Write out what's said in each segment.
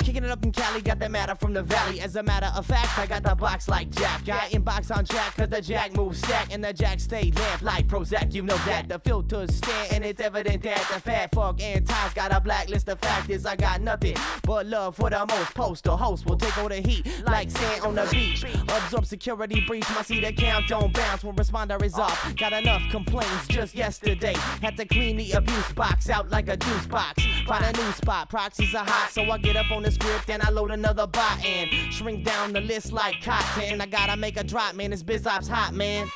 Kicking it up in Cali, got that matter from the valley. As a matter of fact, I got the box like Jack. Got inbox on Jack, cause the Jack moves stack. And the Jack stay lamp like Prozac. You know that the filters stare, and it's evident that the fat fuck and ties got a blacklist. The fact is I got nothing but love for the most. Post the host will take all the heat like sand on the beach. Absorb security breach, my seat account don't bounce when responder is off. Got enough complaints just yesterday. Had to clean the abuse box out like a juice box. Find a new spot, proxies are hot, so I get up on the script and I load another bot and shrink down the list like cotton. I gotta make a drop, man, this biz ops hot, man.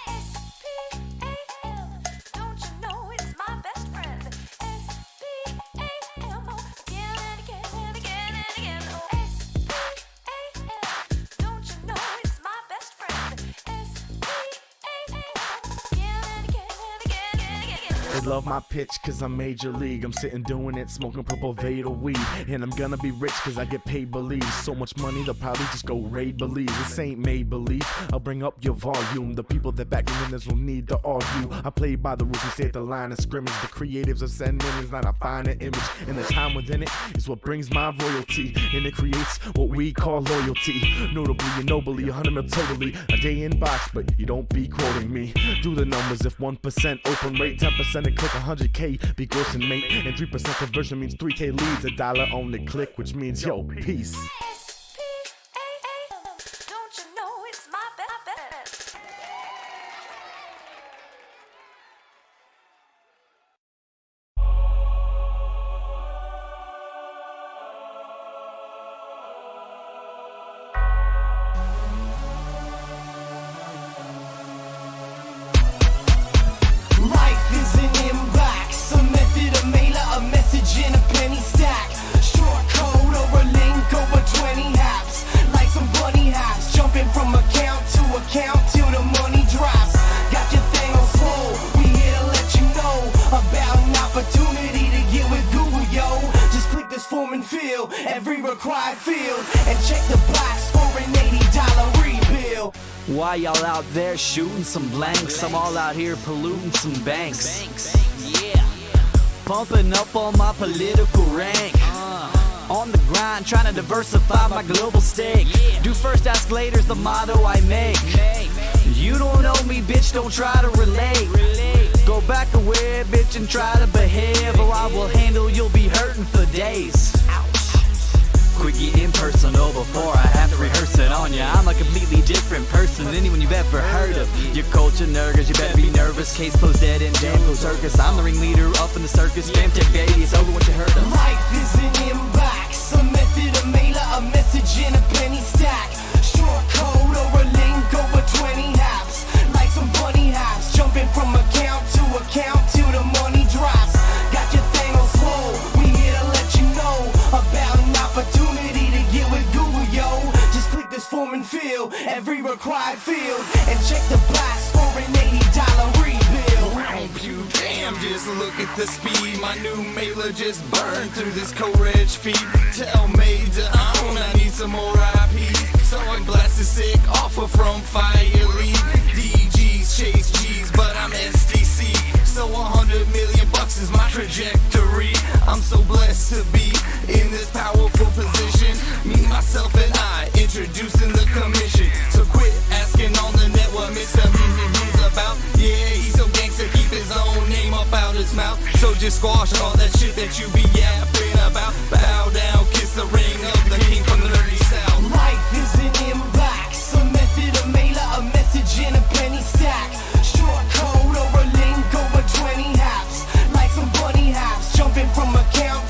They love my pitch cause I'm major league. I'm sitting doing it, smoking purple Vader weed. And I'm gonna be rich cause I get paid believe. So much money they'll probably just go raid believe. This ain't made believe, I'll bring up your volume. The people that back in this will need to argue. I play by the rules and stay at the line of scrimmage. The creatives of sending is not a finer image. And the time within it is what brings my royalty. And it creates what we call loyalty. Notably and nobly, 100 mil totally. A day in box, but you don't be quoting me. Do the numbers, if 1% open rate, 10% and click 100K, be grossing mate. And 3% conversion means 3K leads, $1 on the click, which means yo, peace. Don't you know it's my best? Life is an inbox, a method, a mailer, a message in a penny stack. Short code or a link over 20 apps. Like some bunny hops, jumping from account till the money drops. Got your thing on slow, we here to let you know about an opportunity to get with Google, yo. Just click this form and fill every required field. And check the box for an $80 rebill. Why y'all out there shooting some blanks? I'm all out here polluting some banks. Yeah. Pumping up on my political rank. On the grind, trying to diversify my global stake. Do first, ask later's the motto I make. You don't know me, bitch, don't try to relate. Go back away, bitch, and try to behave, or I will handle you'll be hurting for days. Quit getting personal before I have to rehearse it on ya. I'm a completely different person than anyone you've ever heard of. Your culture nervous, you better be nervous. Case closed, dead and damn go circus. I'm the ringleader up in the circus. Fam tech baby, it's over what you heard of. Life is an inbox, a method, a mailer, a message in a penny stack. Short code or a link over 20 apps. Like some bunny hops, jumping from account till the money drops. Got your thing on slow, we here to let you know about an opportunity to get with Google, yo. Just click this form and fill every required field. And check the box for an $80 rebill. Won't you damn, just look at the speed. My new mailer just burned through this co-reg feed. Tell me to own, I need some more IPs. So I blast a sick offer from Fire League. DGs chase G's, but I'm STC. So 100 million bucks is my trajectory. I'm so blessed to be in this powerful position. Me, myself, and I introducing the commission. So quit asking on the net what Mr. He's about. Yeah, he's so gangster, keep his own name up out his mouth. So just squash all that shit that you be yapping about. Bow down, kiss the ring of the king from the nerdy south. Life is an inbox, a method, a mailer, a message in a penny stack. Short code or a link over 20 apps. Like some bunny hops, jumping from account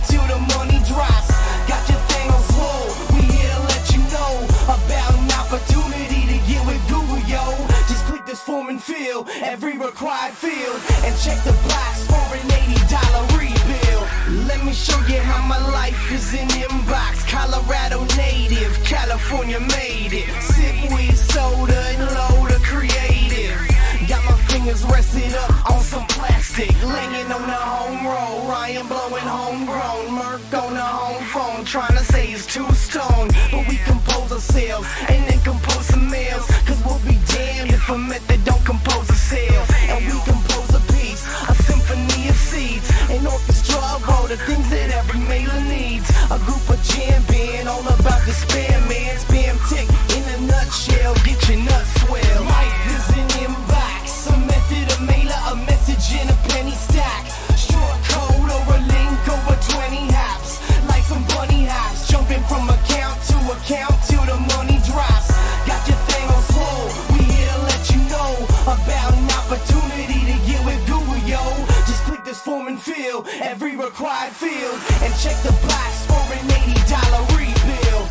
till the money drops. Got your thing on slow, we here to let you know about an opportunity to get with Google, yo. Just click this form and fill every required field. And check the box for an $80 rebill. Let me show you how my life is an inbox. Colorado native, California made it. Sip weed, soda, and load of creative. Got my fingers rested up on some plastic. Laying on the home roll, Ryan blowing homegrown. Merc on the home phone, trying to say it's too stone. But we compose ourselves, and then compose some mails. Cause we'll be damned if a method don't compose a sale. And we compose a piece, a symphony of seeds. An orchestra of all the things that every mailer needs. A group of jam the spam man, spam tick in a nutshell, get your nuts swell. Life is an inbox, a method of mailer, a message in a penny stack. Short code or a link over 20 haps, like some bunny hops, jumping from account till the money drops. Got your thing on slow, we here to let you know about an opportunity to get with Google, yo. Just click this form and fill every required field, and check the box for an $80 rebill.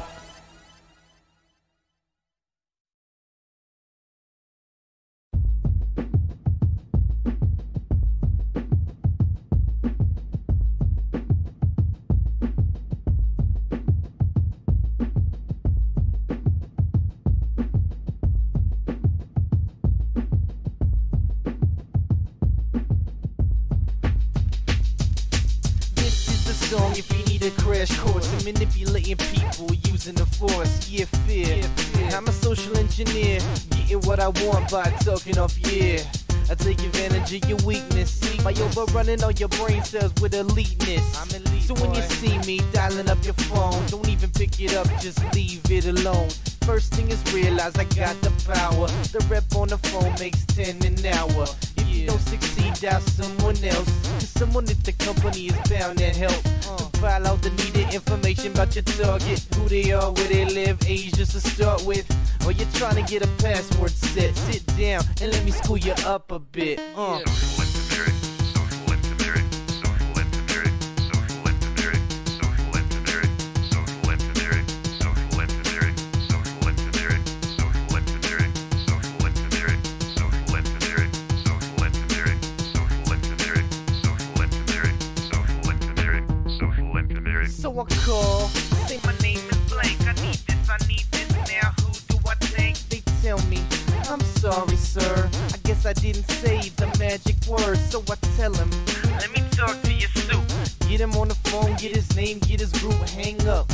Song if you need a crash course in manipulating people using the force. Yeah, fear. I'm a social engineer, getting what I want by talking off your ear. I take advantage of your weakness by overrunning all your brain cells with eliteness. I'm elite, so when you see me dialing up your phone, don't even pick it up, just leave it alone. First thing is realize I got the power. The rep on the phone makes 10 an hour. If you don't succeed, dial someone else, 'cause someone at the company is bound to help. File out the needed information about your target, who they are, where they live, age just to start with. Or you're trying to get a password set. Sit down and let me school you up a bit. So I call, say my name is blank, I need this now, who do I think? They tell me, I'm sorry sir, I guess I didn't say the magic word. So I tell him, let me talk to your suit. Get him on the phone, get his name, get his group, hang up.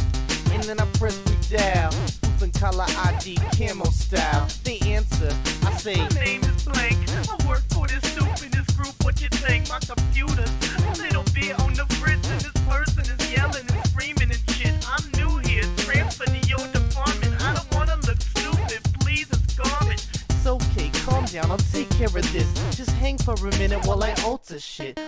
And then I press redial, spoofing collar ID, camo style. They answer, I say, my name is blank, I work for this soup in this group, what you think? My computer's a little bit on the fritz, and this person is yelling and screaming and shit. I'm new here, transfer to your department. I don't wanna look stupid, please, it's garbage. It's okay, calm down, I'll take care of this. Just hang for a minute while I alter shit.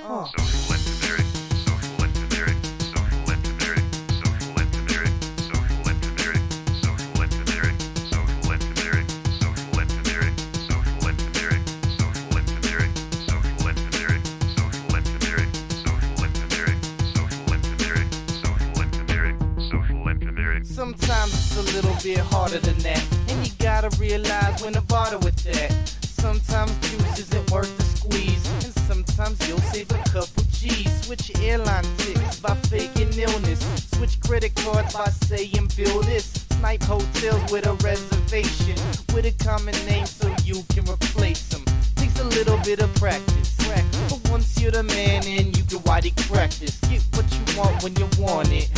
Sometimes it's a little bit harder than that, and you gotta realize when to bother with that. Sometimes juice isn't worth the squeeze, and sometimes you'll save a couple G's. Switch airline tickets by faking illness, switch credit cards by saying bill this. Snipe hotels with a reservation, with a common name so you can replace them. Takes a little bit of practice, but once you're the man and you can widely practice. Get what you want when you want it.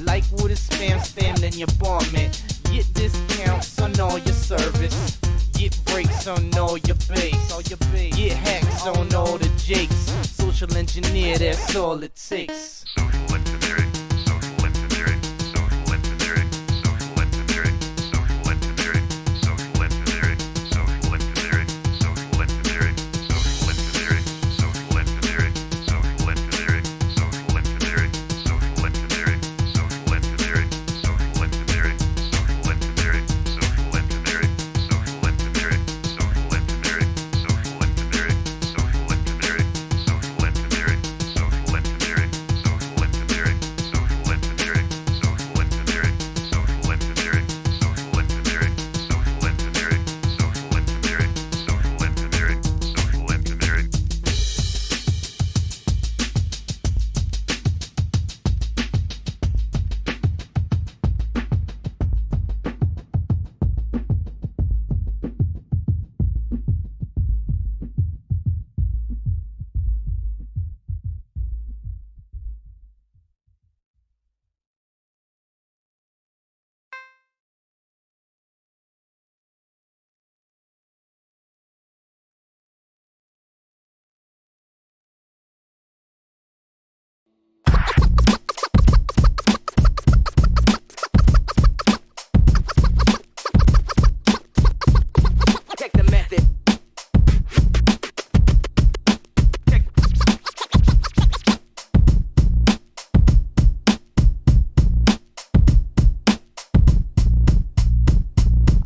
Like wood is spam, then you bomb it. Get discounts on all your service. Get breaks on all your base. Get hacks on all the jakes. Social engineer, that's all it takes.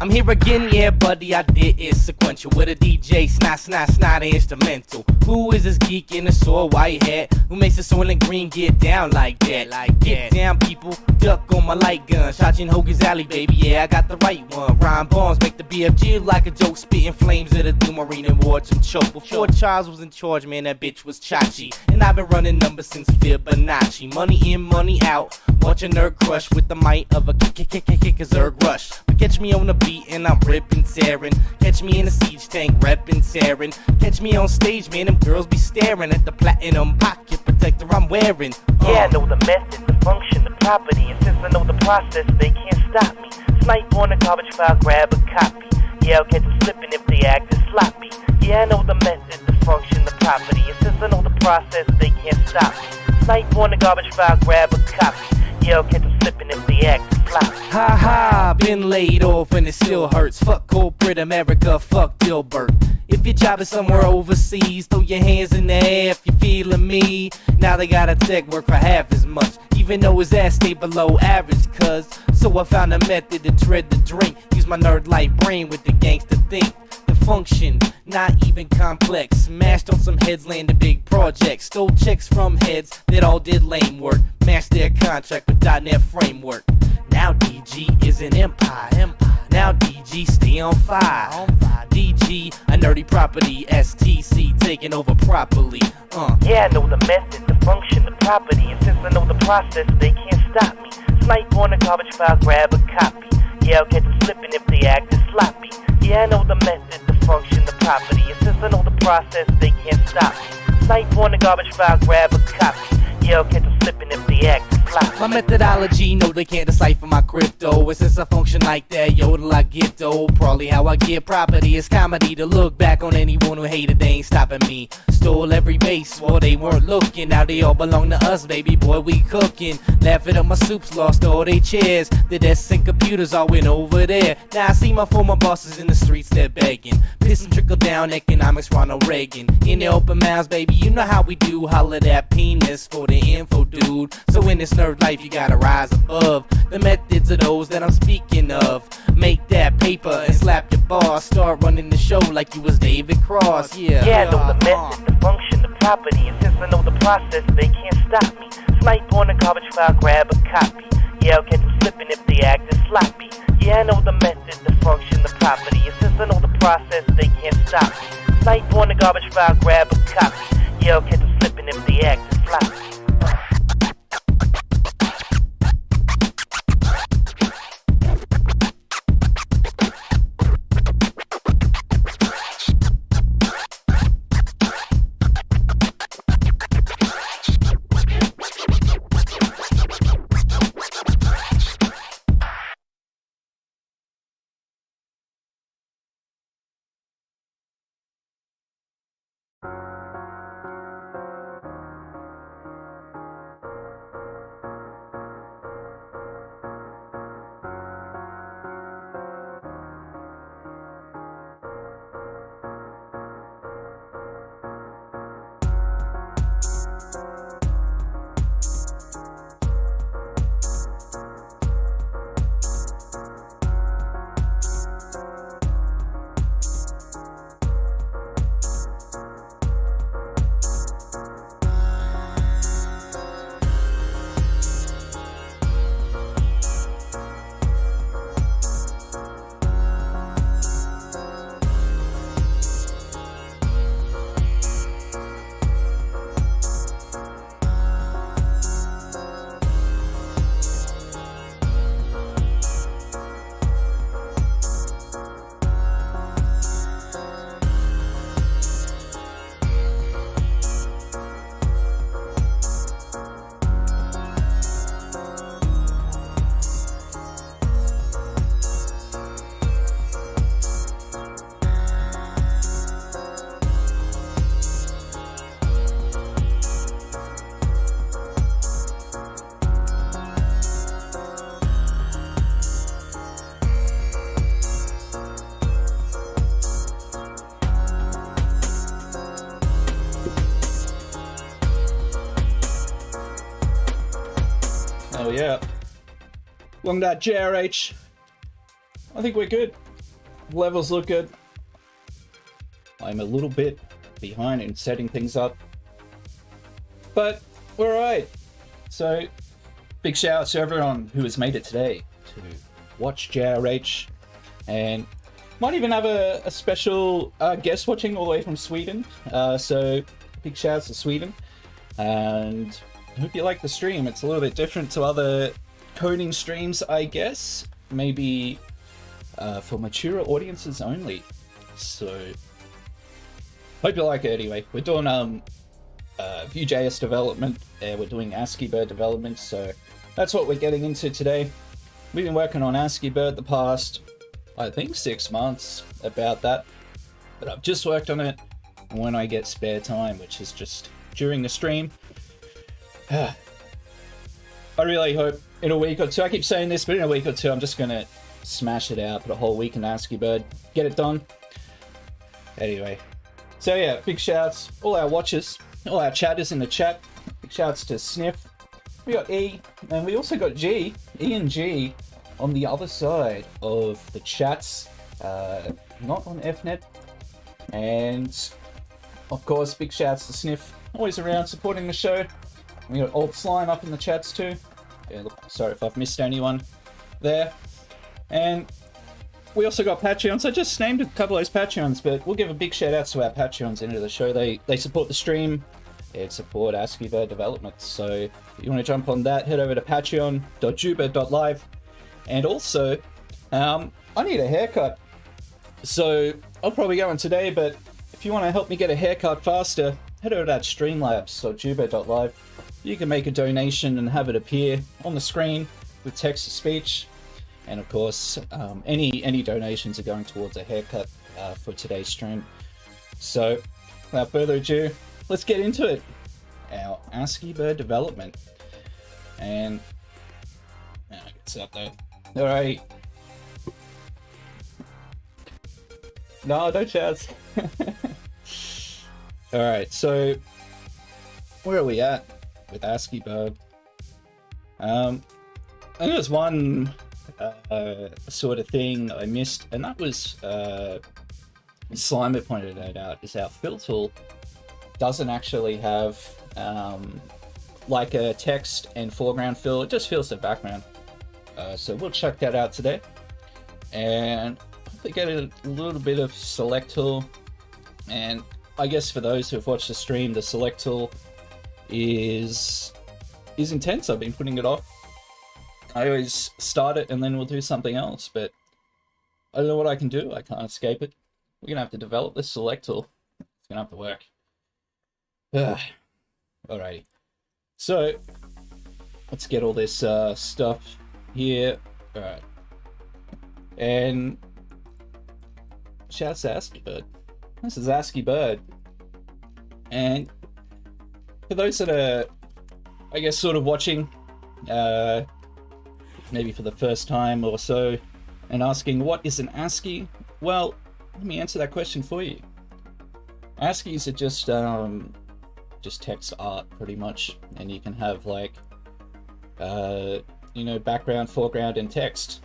I'm here again, yeah, buddy, I did it sequential with a DJ, snot, instrumental. Who is this geek in a sore white hat who makes the soil and green get down like that? Get down, people, duck on my light gun. Shot you in Hogan's Alley, baby, yeah, I got the right one. Rhyme bombs make the BFG look like a joke, spitting flames at a do marine and watch him choke. Before Charles was in charge, man, that bitch was Chachi. And I've been running numbers since Fibonacci. Money in, money out, watch a nerd crush with the might of a Zerg rush. But catch me on the beat and I'm ripping, tearing. Catch me in a siege tank, repping, tearing. Catch me on stage, man, them girls be staring at the platinum pocket protector I'm wearing. Yeah, I know the method, the function, the property, and since I know the process, they can't stop me. Snipe on a garbage file, grab a copy. Yeah, I'll catch them slipping if they act sloppy. Yeah, I know the method, the function, the property, and since I know the process, they can't stop me. Snipe on a garbage file, grab a copy. Yeah, I'll catch them slipping if they act sloppy. Ha ha, been laid off and it still hurts. Fuck corporate America, fuck Jewbird. If your job is somewhere overseas, throw your hands in the air if you're feeling me. Now they got a tech work for half as much, even though his ass stay below average, cuz. So I found a method to tread the drink. Use my nerd-like brain with the gangster think. The function, not even complex. Smashed on some heads, landed big projects. Stole checks from heads that all did lame work. Matched their contract with .NET framework. Now DG is an empire. Now DG stay on fire. DG, a nerdy property. STC taking over properly. Yeah, I know the method, the function, the property, and since I know the process, they can't stop me. Snipe on a garbage file, grab a copy. Yeah, I'll catch them slipping if they act sloppy. Yeah, I know the method, the function, the property, and since I know the process, they can't stop me. Snipe on a garbage file, grab a copy. Yeah, I'll catch them slipping if they act sloppy. My methodology, no, they can't decipher my crypto. And since I function like that, yodel I get though. Probably how I get property is comedy. To look back on anyone who hated, they ain't stopping me. Stole every base, well, they weren't looking. Now they all belong to us, baby boy, we cooking. Laughing at my soups, lost all they chairs. The desks and computers all went over there. Now I see my former bosses in the streets, they're begging. Piss and trickle down economics, Ronald Reagan. In the open mouths, baby, you know how we do. Holler that penis for the info, dude. So in this nerd life, you gotta rise above. The methods are those that I'm speaking of. Make that paper and slap your boss. Start running the show like you was David Cross, yeah. Yeah, I know the method, the function, the property, and since I know the process, they can't stop me. Snipe on a garbage file, grab a copy. Yeah, I'll catch them slipping if they act sloppy. Yeah, I know the method, the function, the property, and since I know the process, they can't stop me. Snipe on a garbage file, grab a copy. Yeah, I'll catch them slipping if they act sloppy. Oh yeah. Long that JRH. I think we're good. levels look good. I'm a little bit behind in setting things up, but we're alright. So, big shout out to everyone who has made it today to watch JRH, and might even have a special guest watching all the way from Sweden. So, big shout out to Sweden, and I hope you like the stream. It's a little bit different to other coding streams, I guess. Maybe for mature audiences only. So, hope you like it anyway. We're doing Vuejs development, we're doing Asciibird development, so that's what we're getting into today. We've been working on Asciibird the past, I think, 6 months about that, but I've just worked on it when I get spare time, which is just during the stream. I really hope in a week or two, I keep saying this, but in a week or two I'm just gonna smash it out, put a whole week in Asciibird, get it done. Anyway, so yeah, big shouts, all our watchers, all our chatters in the chat. Big shouts to Sniff. We got E, and we also got G, E and G, on the other side of the chats, not on FNet. And of course, big shouts to Sniff, always around supporting the show. We got Old Slime up in the chats too. Yeah, look, sorry if I've missed anyone there. And we also got Patreons. I just named a couple of those Patreons, but we'll give a big shout out to our Patreons into the show. They support the stream and support Asciibird development. So if you want to jump on that, head over to patreon.jewbird.live. And also, I need a haircut. So I'll probably go on today, but if you want to help me get a haircut faster, head over to that streamlabs.jewbird.live. You can make a donation and have it appear on the screen with text-to-speech. And of course, any donations are going towards a haircut for today's stream. So, without further ado, let's get into it. Our Asciibird development. And it's up there. Alright. No, don't shout. Alright, so where are we at with Asciibird? I think there's one sort of thing I missed, and that was Slimer pointed it out, is our fill tool doesn't actually have like a text and foreground fill. It just fills the background. So we'll check that out today, and hopefully get a little bit of select tool. And I guess for those who have watched the stream, the select tool is intense. I've been putting it off. I always start it and then we'll do something else, but I don't know what I can do. I can't escape it. We're gonna have to develop this select tool. It's gonna have to work. Alrighty. So let's get all this stuff here. Alright. And shouts to Asciibird. This is Asciibird. And for those that are, I guess, sort of watching, maybe for the first time or so, and asking what is an ASCII? Well, let me answer that question for you. ASCIIs are just text art, pretty much, and you can have like, you know, background, foreground, and text.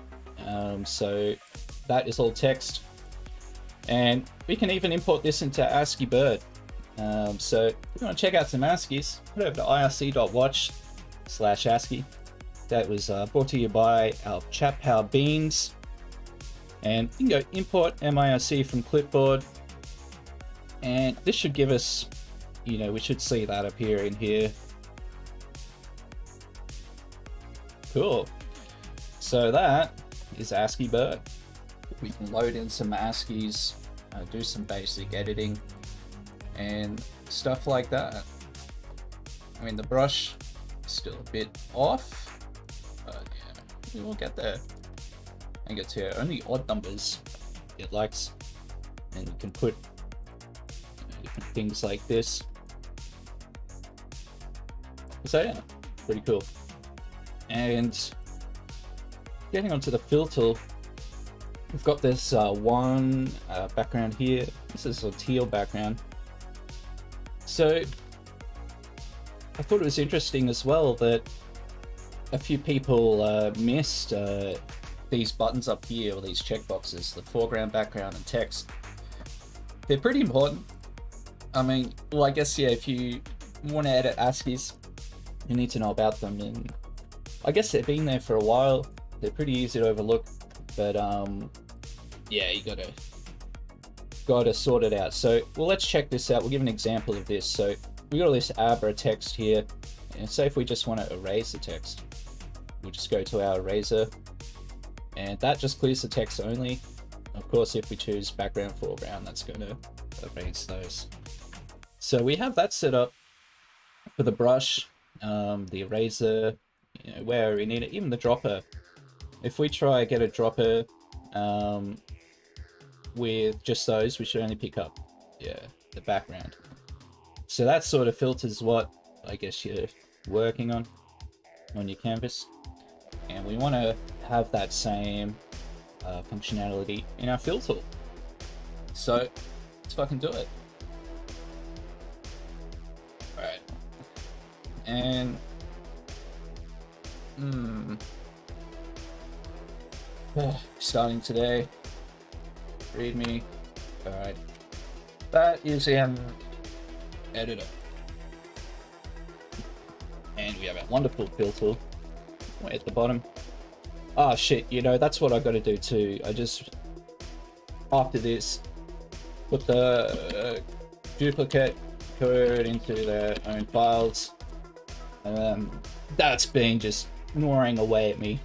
So that is all text, and we can even import this into Asciibird. So if you want to check out some ASCIIs, head over to irc.watch/ASCII. That was brought to you by our chap Power Beans. And you can go import MIRC from clipboard. And this should give us, you know, we should see that appear in here. Cool. So that is Asciibird. We can load in some ASCIIs, do some basic editing, and stuff like that. I mean, the brush is still a bit off. Yeah, we'll get there. I think it's here. Only odd numbers it likes, and you can put different things like this. So yeah, pretty cool. And getting onto the fill tool, we've got this one background here. This is a teal background. So I thought it was interesting as well that a few people missed these buttons up here, or these checkboxes, the foreground, background, and text, they're pretty important. I mean, well, I guess, yeah, if you want to edit ASCIIs, you need to know about them, and I guess they've been there for a while. They're pretty easy to overlook, but yeah, you gotta sort it out. So, well, let's check this out. We'll give an example of this. So we got all this Abra text here, and say if we just want to erase the text, we'll just go to our eraser, and that just clears the text only. Of course, if we choose background, foreground, that's going to erase those. So we have that set up for the brush, the eraser, you know, where we need it, even the dropper. If we try get a dropper with just those, we should only pick up, yeah, the background. So that sort of filters what I guess you're working on your canvas, and we want to have that same functionality in our fill tool. So let's fucking do it. Alright, and starting today, readme. Alright, that is an editor, and we have a wonderful fill tool way at the bottom. Oh shit, you know, that's what I got to do too. I just, after this, put the duplicate code into their own files. That's been just gnawing away at me.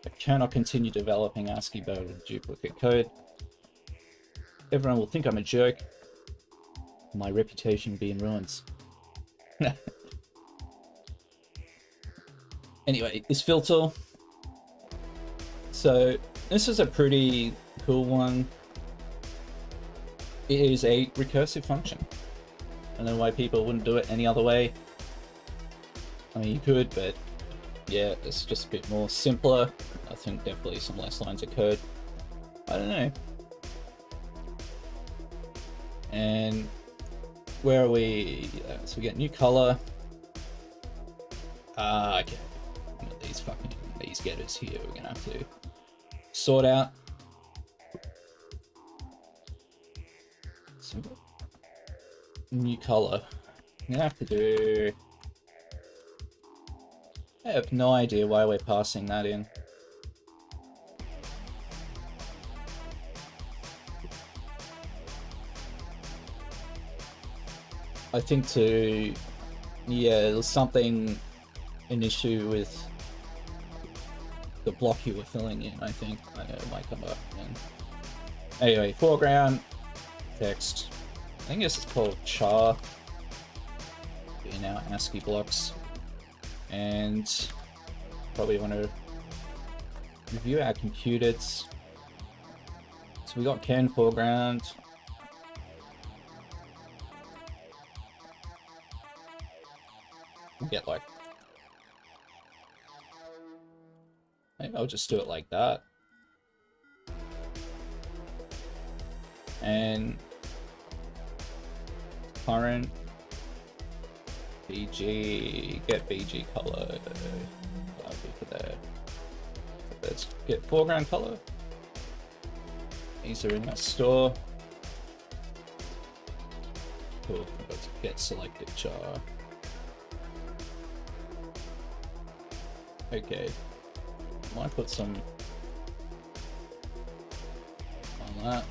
I cannot continue developing Asciibird with duplicate code. Everyone will think I'm a jerk. My reputation will be in ruins. Anyway, this fill tool. So this is a pretty cool one. It is a recursive function. I don't know why people wouldn't do it any other way. I mean, you could, but yeah, it's just a bit more simpler. I think definitely some less lines of code. I don't know. And where are we? So we get new color. Okay. These getters here we're gonna have to sort out. So new color. I'm gonna have to do. I have no idea why we're passing that in. I think there's something, an issue with the block you were filling in, I think. I know it might come up. And anyway, foreground, text. I think this is called char in our ASCII blocks. And probably want to review our computed. So we got Ken foreground. We get like, maybe I'll just do it like that. And current BG, get BG color. Let's get foreground color. These are in my store. Cool. Let's get selected char. Okay. Might put some on that.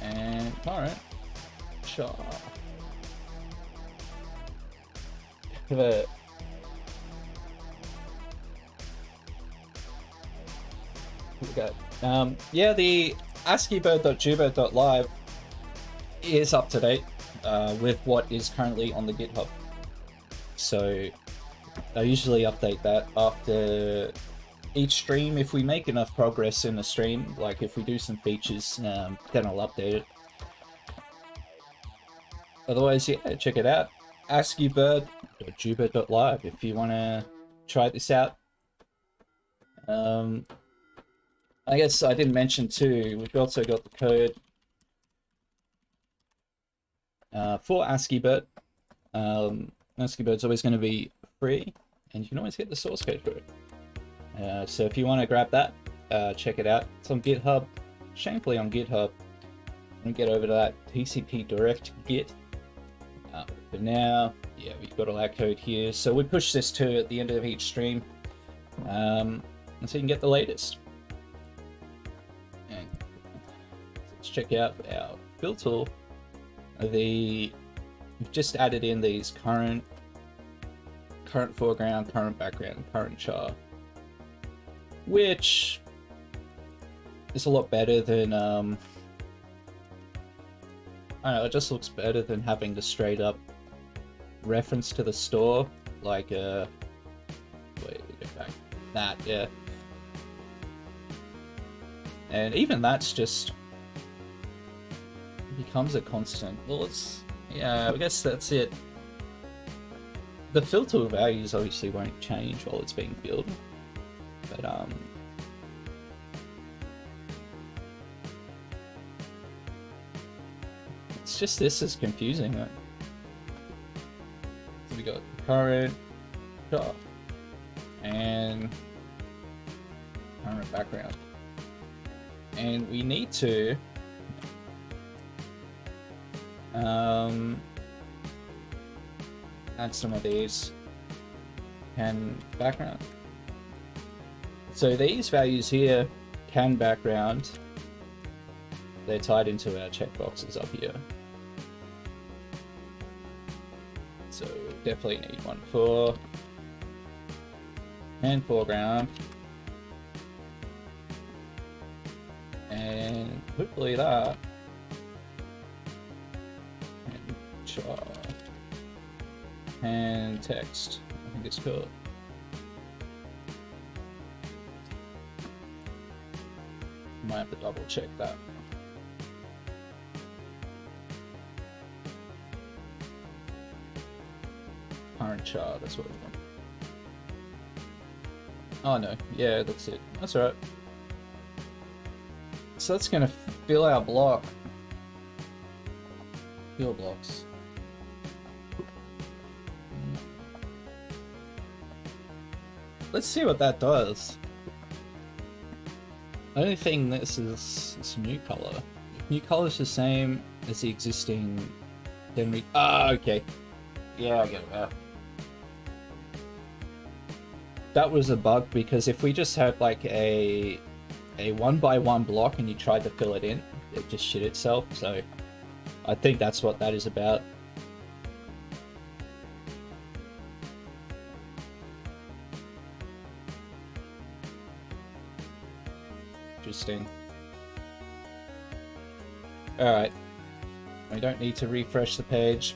And alright. Char. Okay. Yeah, the Asciibird.jewbird.live is up to date with what is currently on the GitHub. So I usually update that after each stream. If we make enough progress in the stream, like if we do some features, then I'll update it. Otherwise, yeah, check it out. Asciibird.jewbird.live if you want to try this out. I guess I didn't mention too, we've also got the code for Asciibird. Asciibird's always going to be free. and you can always get the source code for it. So if you want to grab that, check it out. It's on GitHub, shamefully on GitHub. And get over to that TCP direct git. For now, yeah, we've got all our code here. So we push this to at the end of each stream, and so you can get the latest. And let's check out our fill tool. We've just added in these current foreground, current background, current char, which is a lot better than I don't know, it just looks better than having the straight up reference to the store, like wait, go back. That, yeah. And even that's just becomes a constant. Well, yeah, I guess that's it. The fill tool values obviously won't change while it's being filled, but it's just this is confusing. Right? So we got current char and current background, and we need to add some of these can background. So these values here, can background, they're tied into our checkboxes up here. So definitely need one for and foreground, and hopefully that and char and text. I think it's cool. Might have to double check that. Current char, that's what we want. Oh no, yeah, that's it. That's alright. So that's gonna fill our block. Fill blocks. Let's see what that does. The only thing, this is new color. If new color is the same as the existing, then we. Ah, okay. Yeah, I get it now. That was a bug because if we just had like a 1x1 block and you tried to fill it in, it just shit itself. So I think that's what that is about. Interesting. Alright. We don't need to refresh the page.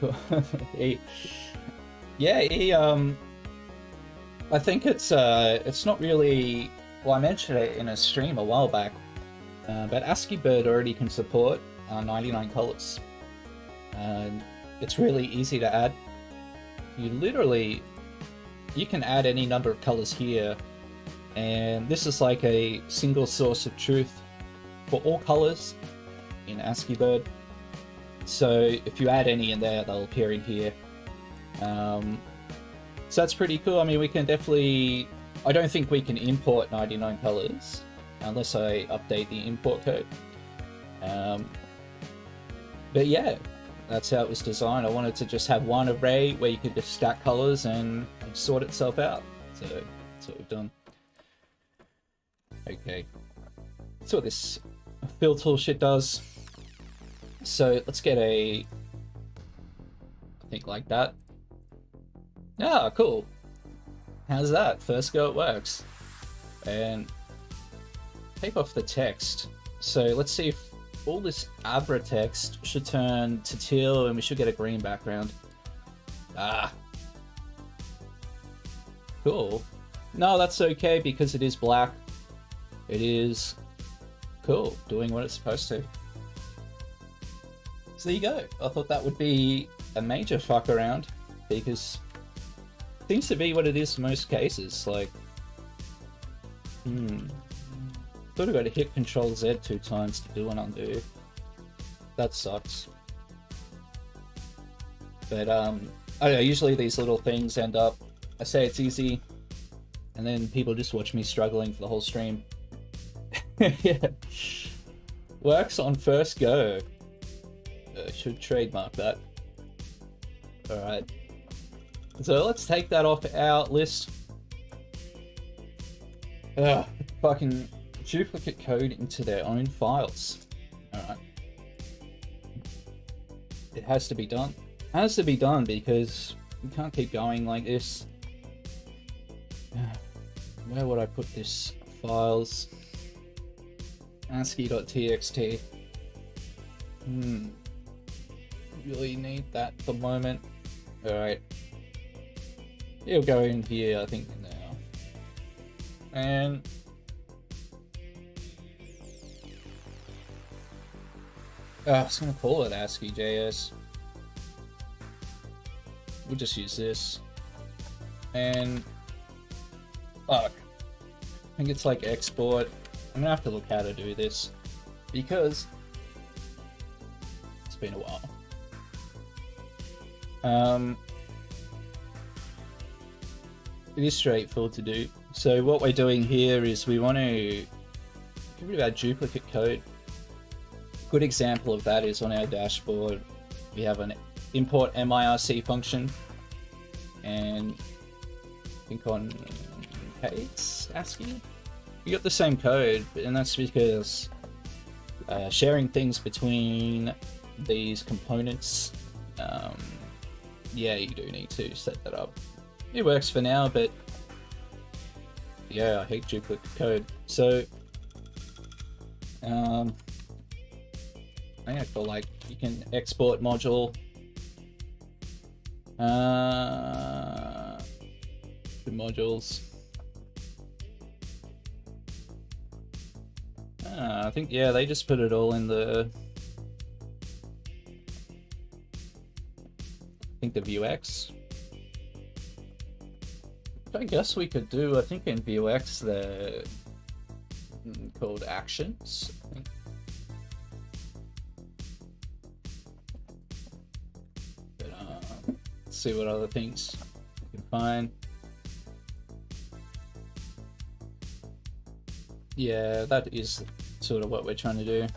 I think it's not really, well, I mentioned it in a stream a while back, but Asciibird already can support 99 colors. It's really easy to add. You can add any number of colors here, and this is like a single source of truth for all colors in Asciibird. So if you add any in there, they'll appear in here. So that's pretty cool. I mean, we can definitely... I don't think we can import 99 colors unless I update the import code. But yeah, that's how it was designed. I wanted to just have one array where you could just stack colors and sort itself out. So that's what we've done. Okay, that's what this fill tool shit does. So let's get I think like that. Ah, cool. How's that? First go it works. And take off the text. So let's see if all this Abra text should turn to teal and we should get a green background. Ah. Cool. No, that's okay because it is black. It is cool, doing what it's supposed to. So there you go. I thought that would be a major fuck around because it seems to be what it is for most cases. Like, thought I got to hit Control Z 2 times to do and undo. That sucks. But I don't know, usually these little things end up, I say it's easy, and then people just watch me struggling for the whole stream. Yeah. Works on first go. Should trademark that. Alright. So let's take that off our list. Fucking duplicate code into their own files. Alright. It has to be done. It has to be done because we can't keep going like this. Where would I put this? Files. Ascii.txt. Really need that at the moment. Alright. It'll go in here, I think, now. And I was gonna call it ASCII.js. We'll just use this. And fuck. I think it's like export. I'm gonna have to look how to do this because it's been a while. It is straightforward to do. So what we're doing here is we want to get rid of our duplicate code. Good example of that is on our dashboard. We have an import mirc function, and I think on case ASCII we got the same code, and that's because sharing things between these components, yeah, you do need to set that up. It works for now, but yeah, I hate duplicate code. So I think I feel like you can export module. The modules. I think, yeah, they just put it all in the, I think the Vuex. I guess we could do, I think in Vuex they're called actions. I think. But, let's see what other things we can find. Yeah, that is sort of what we're trying to do.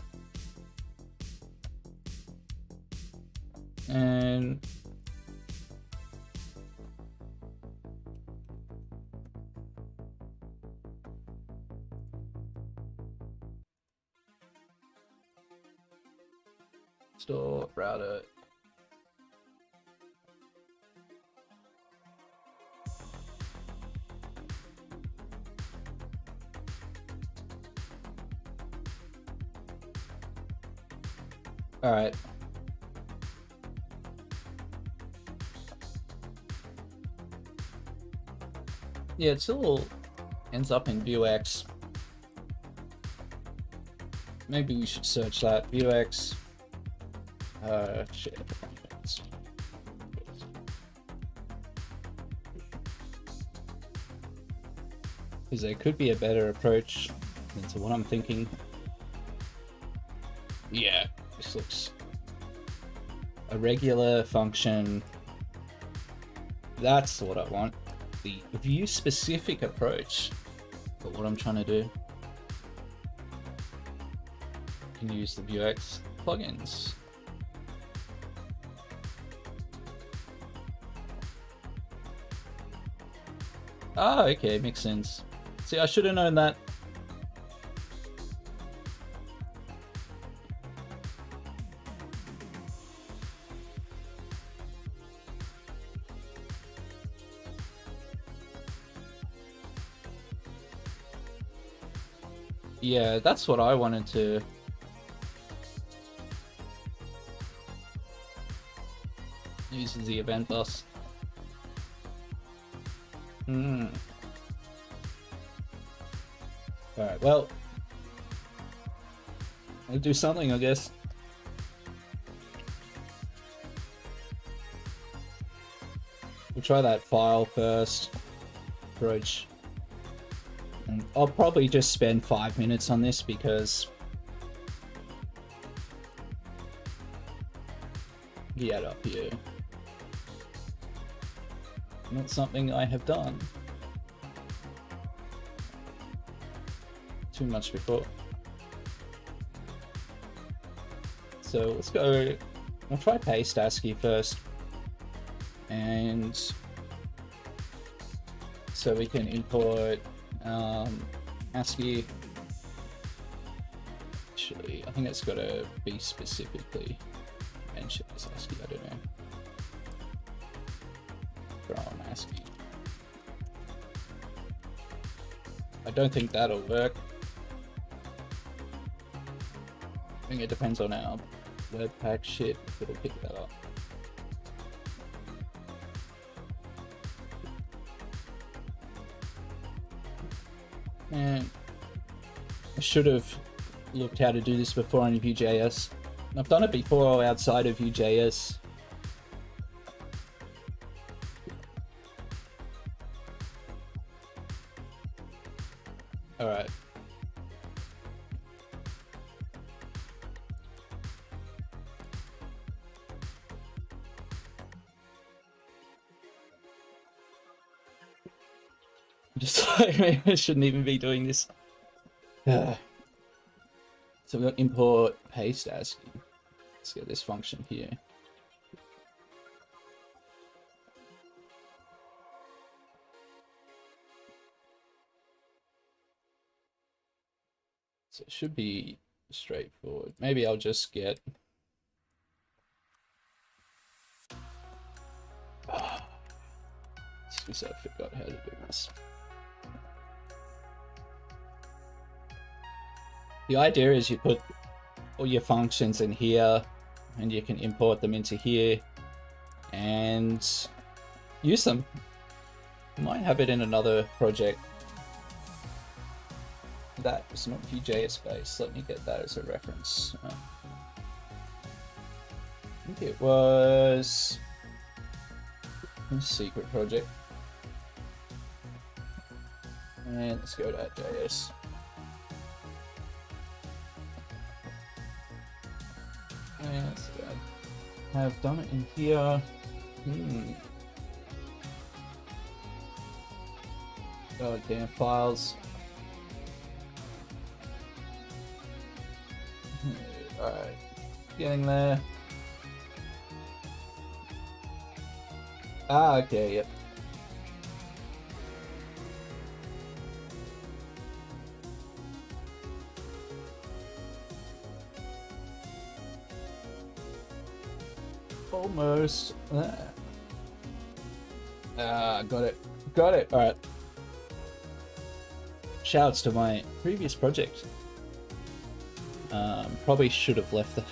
And store router. All right. Yeah, it still ends up in Vuex. Maybe we should search that. Vuex. Shit. Because there could be a better approach into what I'm thinking. Yeah, this looks a regular function. That's what I want. The view specific approach for what I'm trying to do. You can use the Vuex plugins. Ah, okay, makes sense. See, I should have known that. Yeah, that's what I wanted to... use the event bus. Alright, well, I'll do something, I guess. We'll try that file first. Approach. And I'll probably just spend 5 minutes on this because... get up here. not something I have done too much before. So let's go, we'll try paste ASCII first. And so we can import ASCII. Actually, I think it's got to be specifically mentioned as ASCII, I don't know. Throw on ASCII. I don't think that'll work. I think it depends on our Webpack shit if it'll pick that up. And I should have looked how to do this before on Vue.js. I've done it before outside of Vue.js. Alright. Just like, maybe I shouldn't even be doing this. So we've got import paste ASCII. Let's get this function here. So it should be straightforward. Maybe I'll just get... Excuse me, I forgot how to do this. The idea is you put all your functions in here and you can import them into here and use them. You might have it in another project. That is not Vue.js based. Let me get that as a reference. I think it was a secret project. And let's go to .js. And so I have done it in here. Oh damn, files. Alright, getting there. Ah, okay, yep. Almost there. Got it. Got it. Alright. Shouts to my previous project. Probably should have left that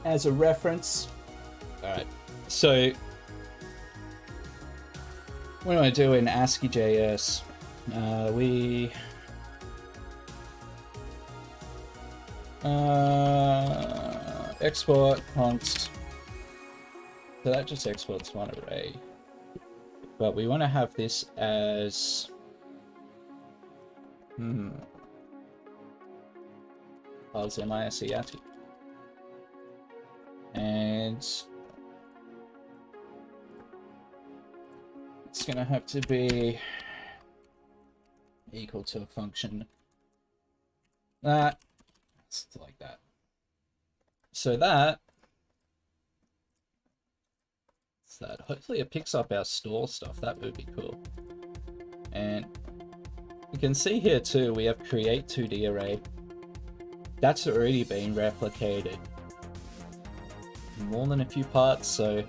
as a reference. Alright. So what do I do in ASCII.js? We export const. So that just exports one array. But we want to have this as files MISC ASCII. And it's gonna have to be equal to a function that, like that. So that hopefully it picks up our store stuff. That would be cool. And you can see here too, we have create 2D array. That's already been replicated more than a few parts, so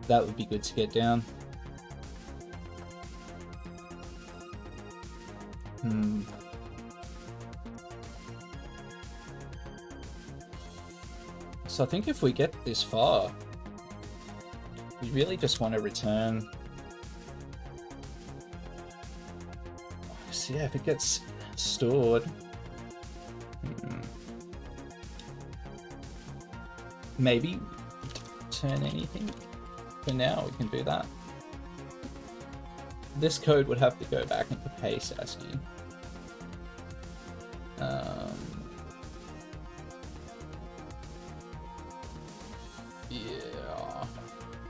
that would be good to get down. So I think if we get this far, we really just want to return. So yeah, if it gets stored, maybe return anything. For now, we can do that. This code would have to go back into paste ASCII. Yeah,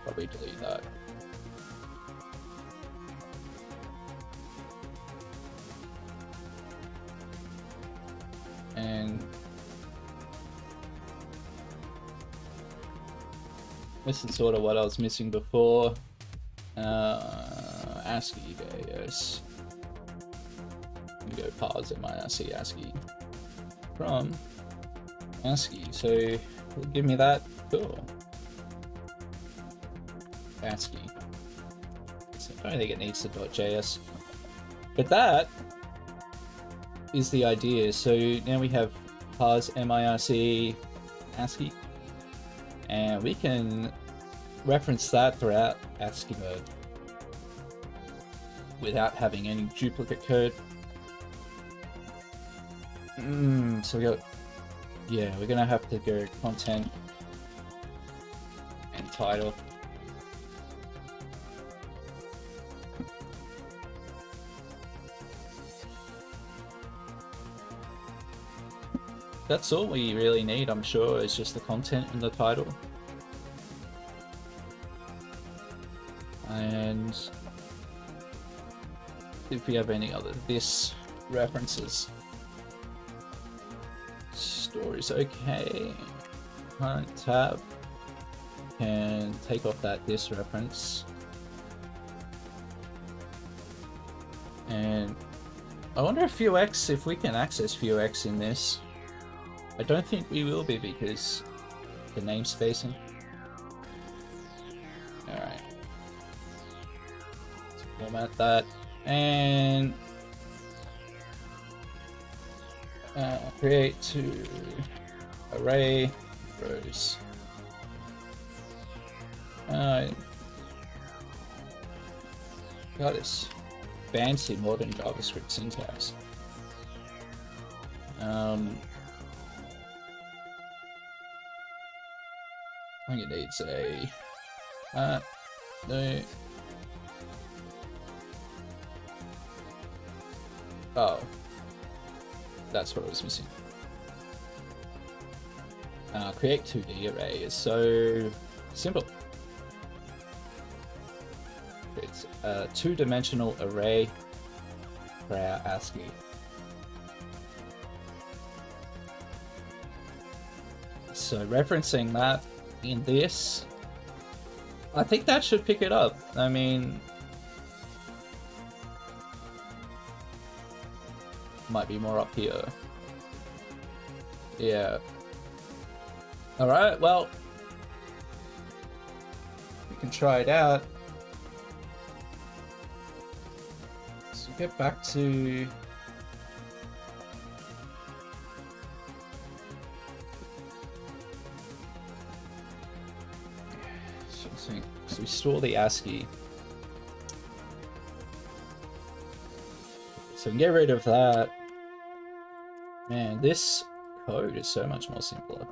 probably delete that. And this is sort of what I was missing before. ASCII there, yes. Go parse MIRC ASCII from ASCII. So it'll give me that. Cool. ASCII. So I don't think it needs the .js, but that is the idea. So now we have parse MIRC ASCII, and we can reference that throughout Asciibird without having any duplicate code. So we got, yeah, we're gonna have to go content and title. That's all we really need, I'm sure, is just the content and the title. And if we have any other this references. Stories, okay. Current tab. Can take off that this reference. And I wonder if Vuex, if we can access Vuex in this. I don't think we will be because the namespacing. Alright. Let's format that. And create to array rows. Got this fancy modern JavaScript syntax. I think it needs a no. Oh, that's what I was missing. Create 2D array is so simple. It's a two-dimensional array for our ASCII. So referencing that in this, I think that should pick it up. I mean, might be more up here. Yeah. Alright, well, we can try it out. So get back to so we store the ASCII. So we can get rid of that. Man, this code is so much more simpler.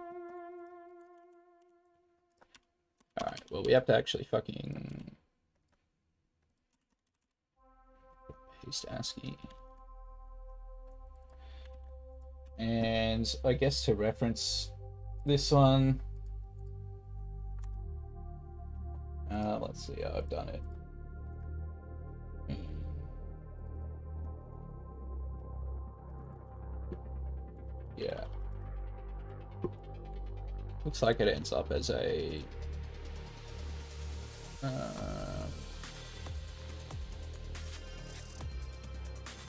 Alright, well, we have to actually fucking paste ASCII. And I guess to reference this one, let's see how I've done it. Yeah. Looks like it ends up as a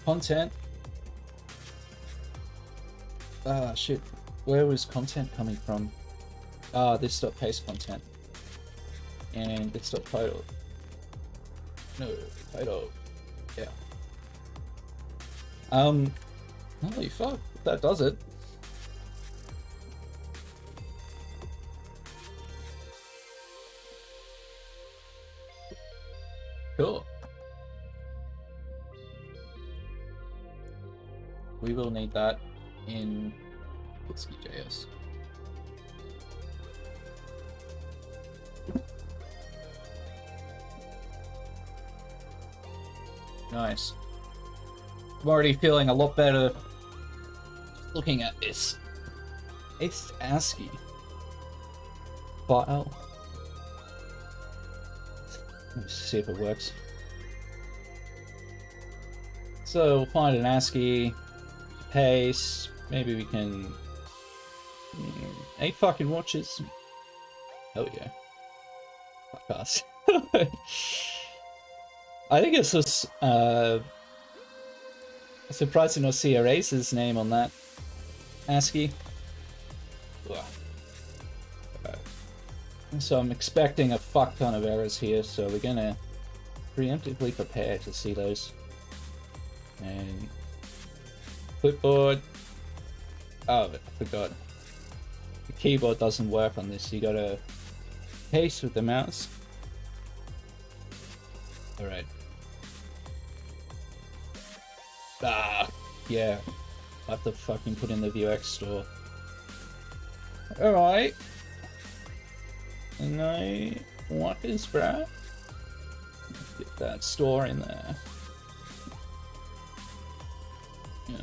content. Ah, shit. Where was content coming from? Ah, this dot paste content. And this dot title. No, title. Yeah. Holy fuck, that does it. Cool. We will need that in ASCII.js. Nice. I'm already feeling a lot better looking at this. It's ASCII file. Let's see if it works. So we'll find an ASCII pace. Maybe we can 8 fucking watches. Hell yeah. Fuck us. I think it's just surprised to not see Eraser's name on that ASCII. Ugh. So I'm expecting a fuck ton of errors here, so we're gonna preemptively prepare to see those. And clipboard. Oh, I forgot. The keyboard doesn't work on this. You gotta paste with the mouse. Alright. Ah, yeah. I have to fucking put in the Vuex store. Alright. No workers, bro. Get that store in there. Yeah.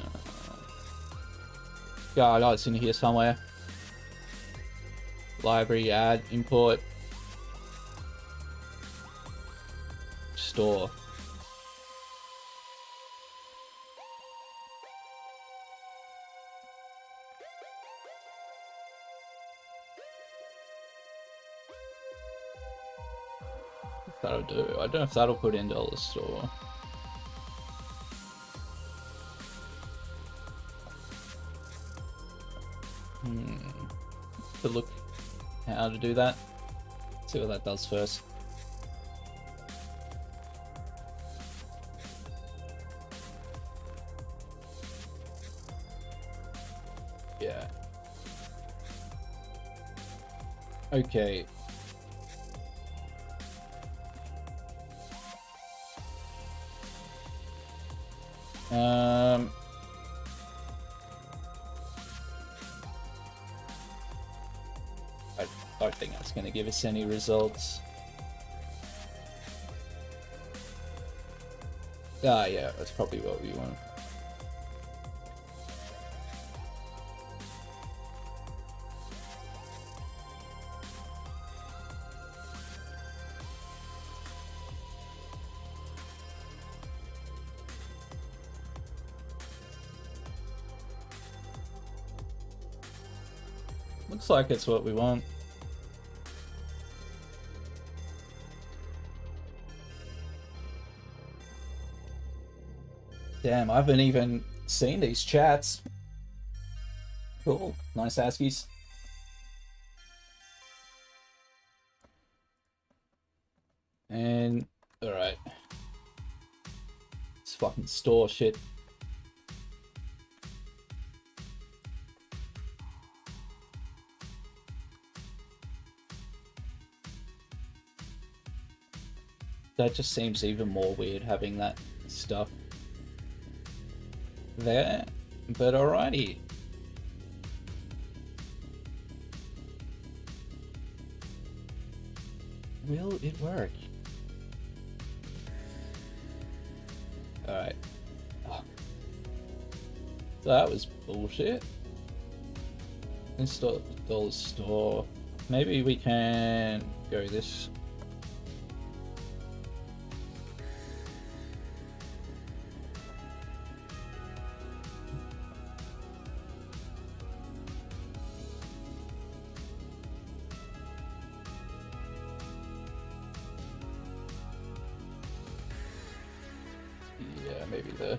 God, oh, it's in here somewhere. Library, add, import. Store. That'll do. I don't know if that'll put into the store. To look how to do that. See what that does first. Yeah. Okay. I don't think that's going to give us any results. Ah, yeah, that's probably what we want. Looks like it's what we want. Damn, I haven't even seen these chats. Cool. Nice ASCIIs. And, alright. It's fucking store shit. That just seems even more weird having that stuff there, but alrighty. Will it work? Alright. Oh. So that was bullshit. Install the store. Maybe we can go this. Maybe the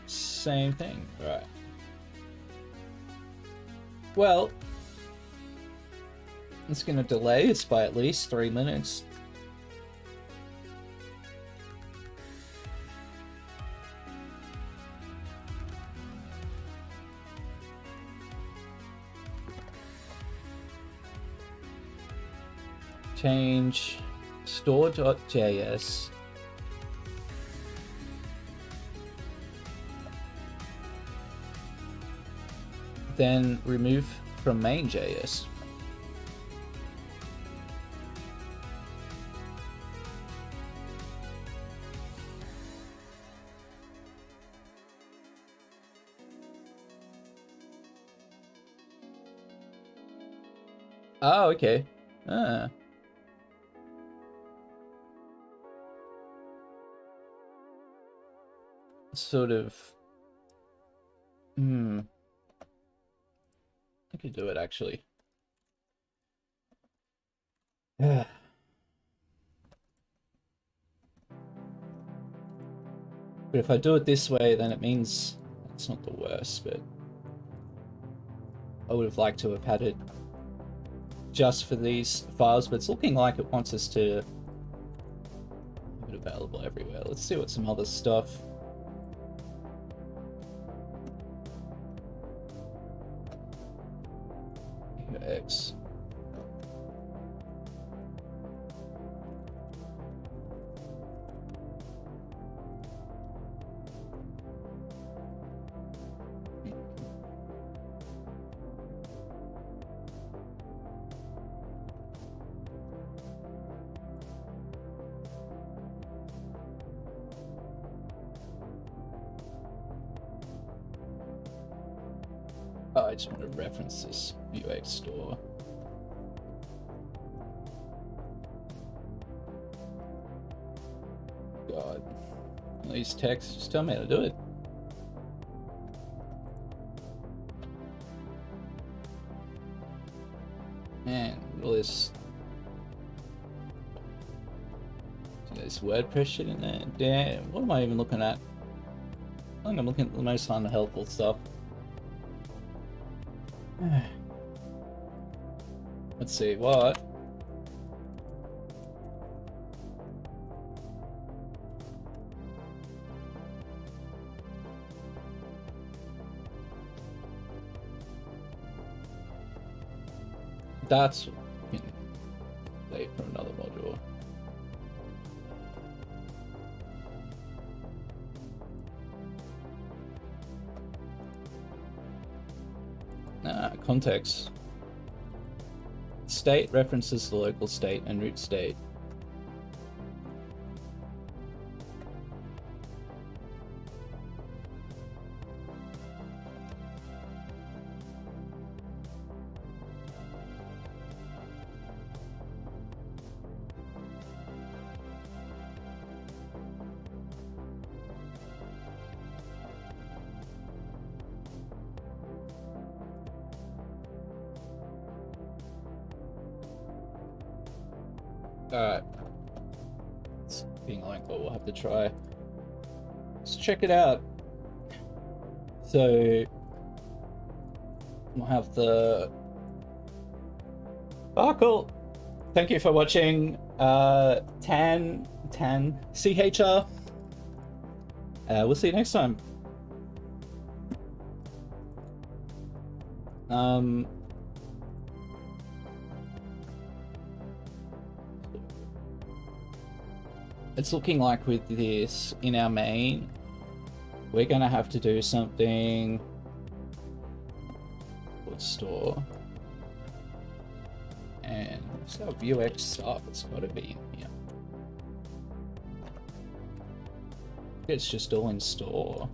same thing. Right. Well, it's going to delay us by at least 3 minutes. Change store.js. Then remove from main.js. Oh, okay. Ah. sort of... I could do it, actually. Yeah. But if I do it this way, then it means it's not the worst, but I would have liked to have had it just for these files, but it's looking like it wants us to have it available everywhere. Let's see what some other stuff. X. Oh, I just want to reference this Vuejs store. God. These texts just tell me how to do it. Man, all this... There's WordPress shit in there. Damn, what am I even looking at? I think I'm looking at the most unhelpful stuff. Let's see, what? That's late for another module. Context. State references the local state and root state. Alright. It's being like what we'll have to try. Let's check it out. So we'll have the cool. Thank you for watching Tan CHR. We'll see you next time. It's looking like with this in our main, we're gonna have to do something for store. And what's our Vuex stuff? It's gotta be in here. It's just all in store.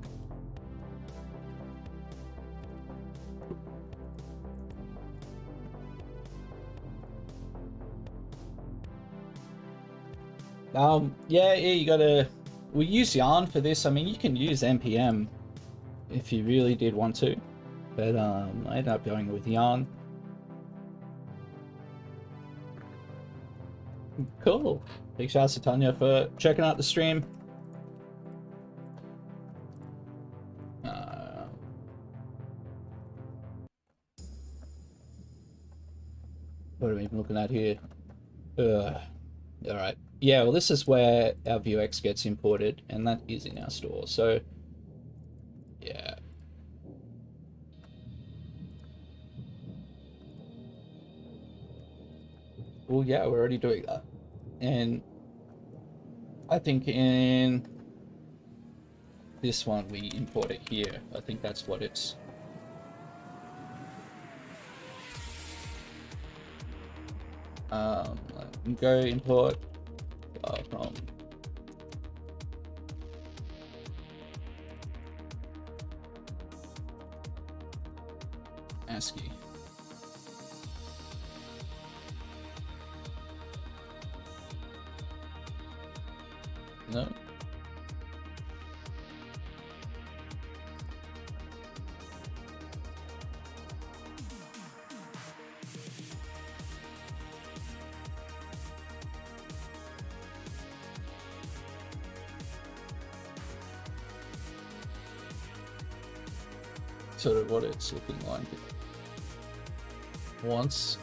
Yeah, you gotta... We use yarn for this. I mean, you can use NPM if you really did want to. But, I ended up going with yarn. Cool. Big shout out to Tanya for checking out the stream. What are we even looking at here? Alright. Yeah, well, this is where our Vuex gets imported, and that is in our store. So, yeah. Well, yeah, we're already doing that. And I think in this one, we import it here. I think that's what it's... go import from ASCII. No. sort of what it's looking like once.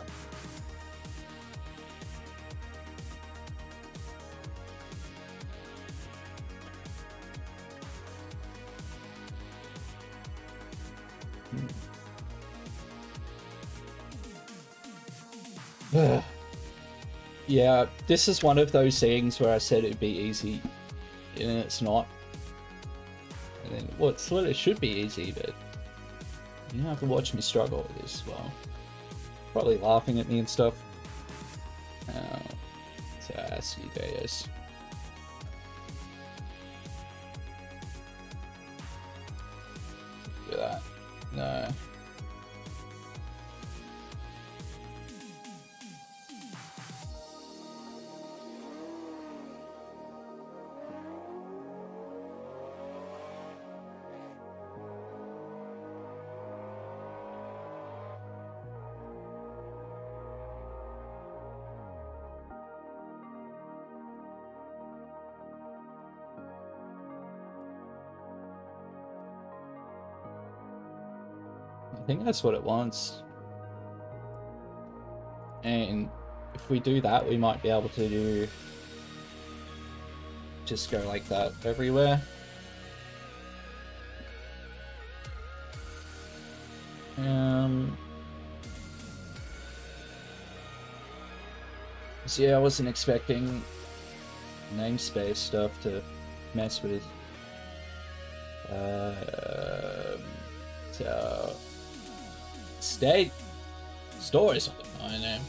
Yeah, this is one of those things where I said it'd be easy, and it's not. And then, well, it should be easy, but you have to watch me struggle with this as well. Probably laughing at me and stuff. So Asciibird. Look at that. No. I think that's what it wants. And if we do that, we might be able to do just go like that everywhere. So yeah, I wasn't expecting namespace stuff to mess with. So state stores on my name.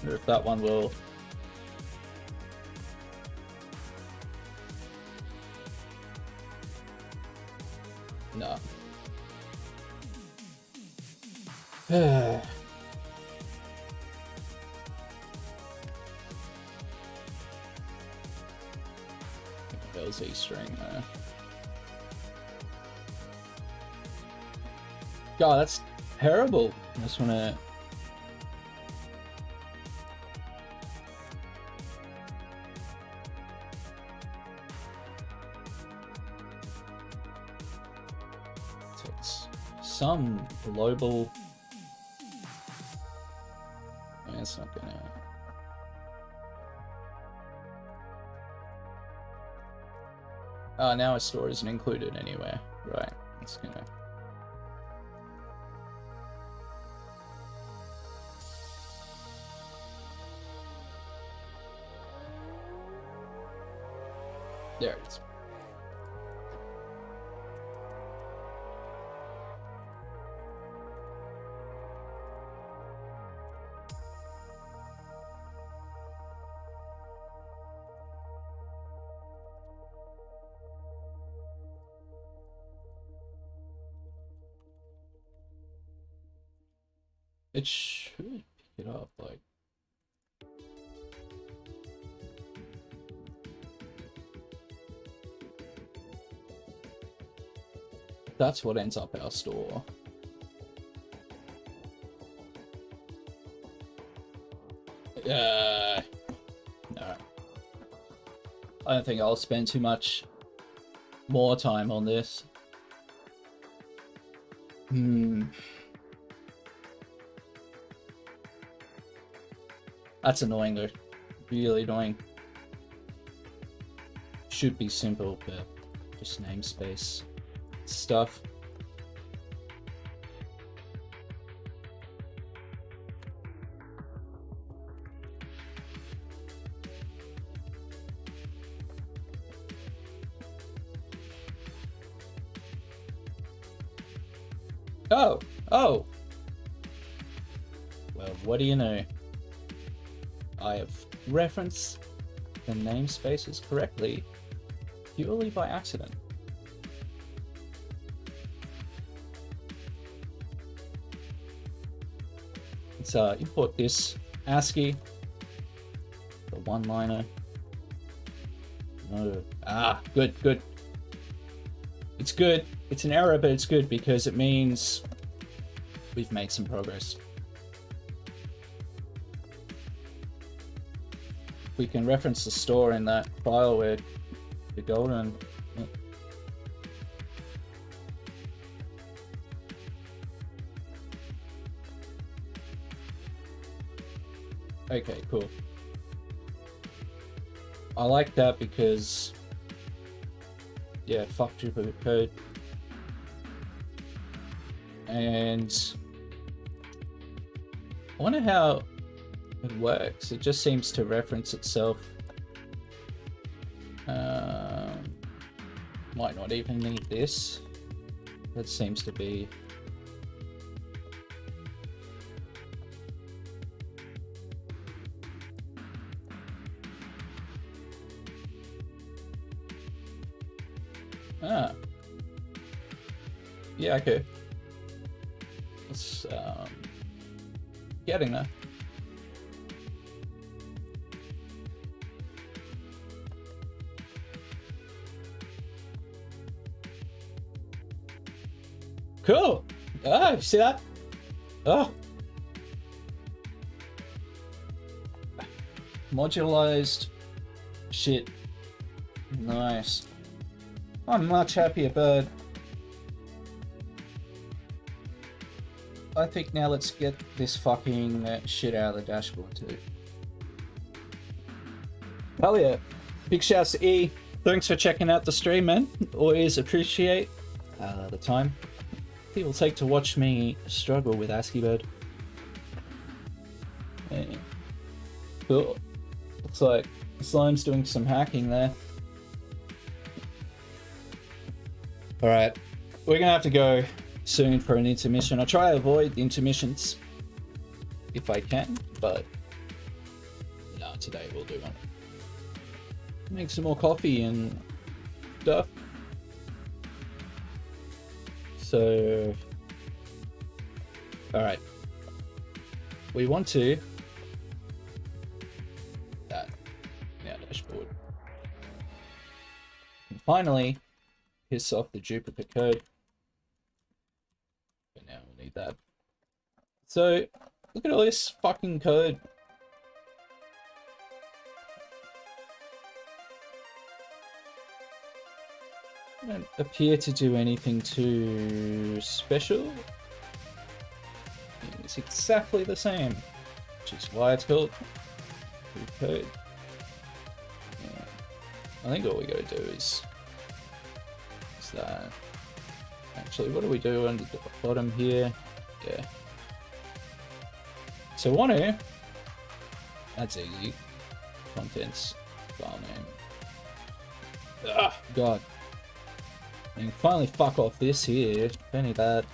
Wonder if that one will. No. That was a string there. God, that's terrible. I just wanna. Some global. It's not gonna. Oh, now a store isn't included anywhere. Right. It's gonna. There it is. It should pick it up, like. That's what ends up our store. No. I don't think I'll spend too much more time on this. That's annoying though. Really annoying. Should be simple, but just namespace stuff. Oh! Well, what do you know? I have reference the namespaces correctly purely by accident. Let's import this ASCII, the one-liner. No. Good, good. It's good. It's an error, but it's good because it means we've made some progress. We can reference the store in that file where the golden. Okay, cool. I like that because, yeah, fuck Jewbird code. And I wonder how it works. It just seems to reference itself. Might not even need this. That seems to be. Yeah, okay. It's getting there. Cool. Ah, you see that? Oh. Modularized shit. Nice. I'm much happier, bird. I think now let's get this fucking shit out of the dashboard too. Hell yeah. Big shouts to E. Thanks for checking out the stream, man. Always appreciate the time people take to watch me struggle with Asciibird. Yeah. Cool. Looks like Slime's doing some hacking there. Alright, we're gonna have to go soon for an intermission. I'll try to avoid the intermissions if I can, but no, today we'll do one. Make some more coffee and stuff. So, alright. We want to that now dashboard. And finally, piss off the duplicate code. But now we'll need that. So, look at all this fucking code. I don't appear to do anything too special. It's exactly the same, which is why it's called code. Yeah. I think all we gotta do is that. Actually, what do we do under the bottom here? Yeah. So want to. That's easy. Contents, file name. Ah, God. And finally fuck off this here. Don't need that.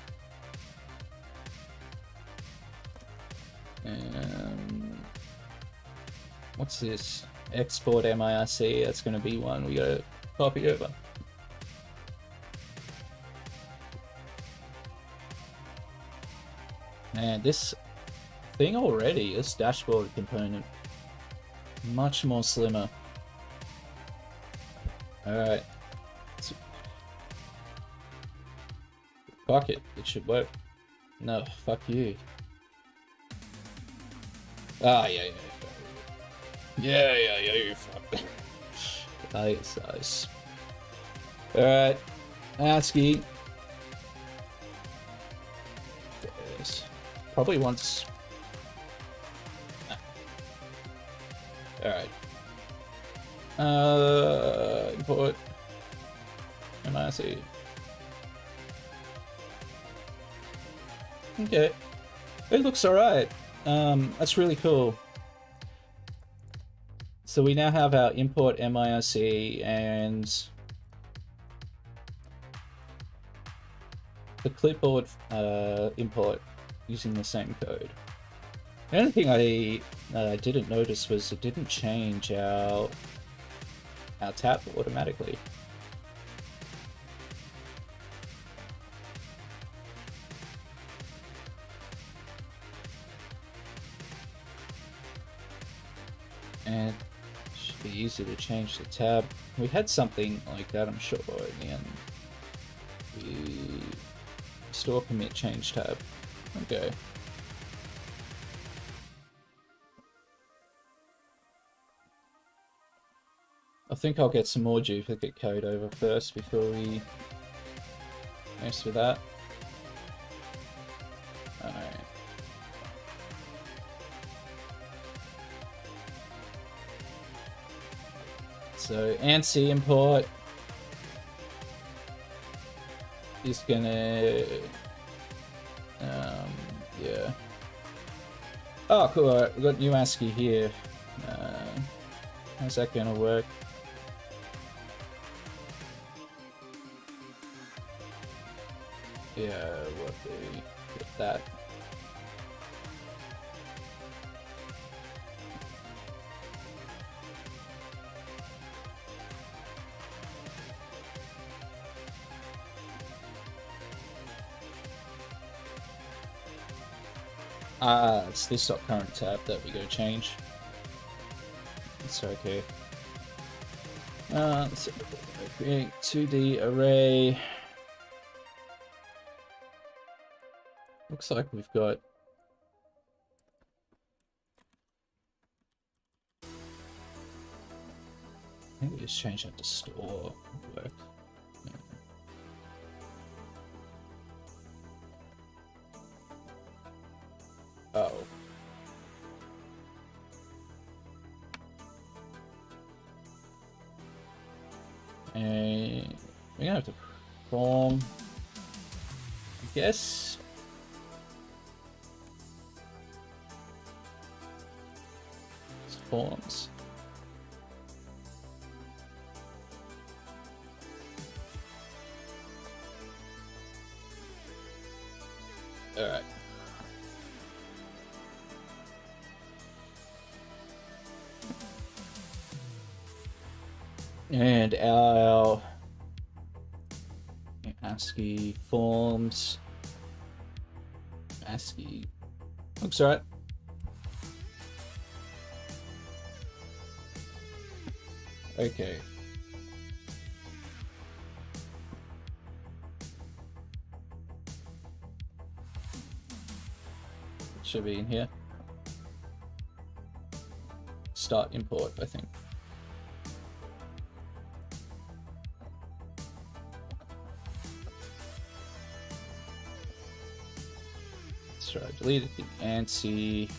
What's this? Export MIRC. That's going to be one we gotta copy over. Man, this thing already, this dashboard component, much more slimmer. Alright. Fuck it, it should work. No, fuck you. Ah, yeah, you fuck. Nice. Alright, ASCII. Yes. Probably once. Alright. Import. MIRC. Okay. It looks alright. That's really cool. So we now have our import MIRC and the clipboard import using the same code. The only thing I didn't notice was it didn't change our our tab automatically. And it should be easy to change the tab. We had something like that, I'm sure, in the store commit change tab. Okay. I think I'll get some more duplicate code over first before we mess with that. Alright. So ANSI import is gonna yeah. Oh cool, alright, we've got new ASCII here. How's that gonna work? Yeah, what do we get that? It's this .current tab that we go change. It's okay. So create 2D array. Looks like we've got I think we just change that to store work. Yeah. Oh. And we're gonna have to perform, I guess. Forms. All right. And our ASCII forms. ASCII looks right. Okay. Should be in here. Start import, I think. Let's try deleted the ANSI.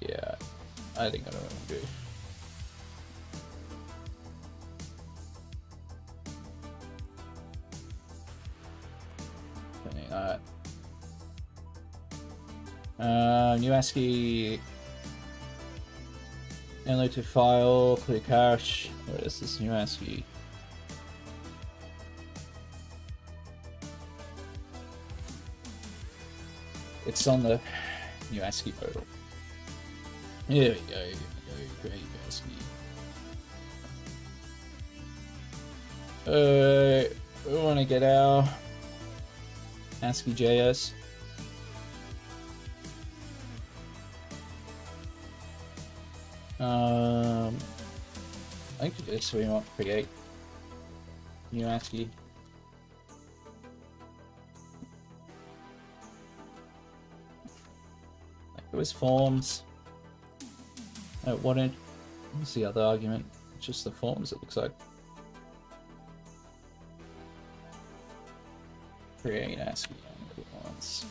Yeah. I think I know what I'm doing. New ASCII. Download to file. Clear cache. Where is this new ASCII? It's on the new ASCII photo. Here we go, great ASCII. We want to get our ASCII.js. I think this we want to create new ASCII. Like it was forms. What's the other argument? Just the forms, it looks like. Create ASCII once.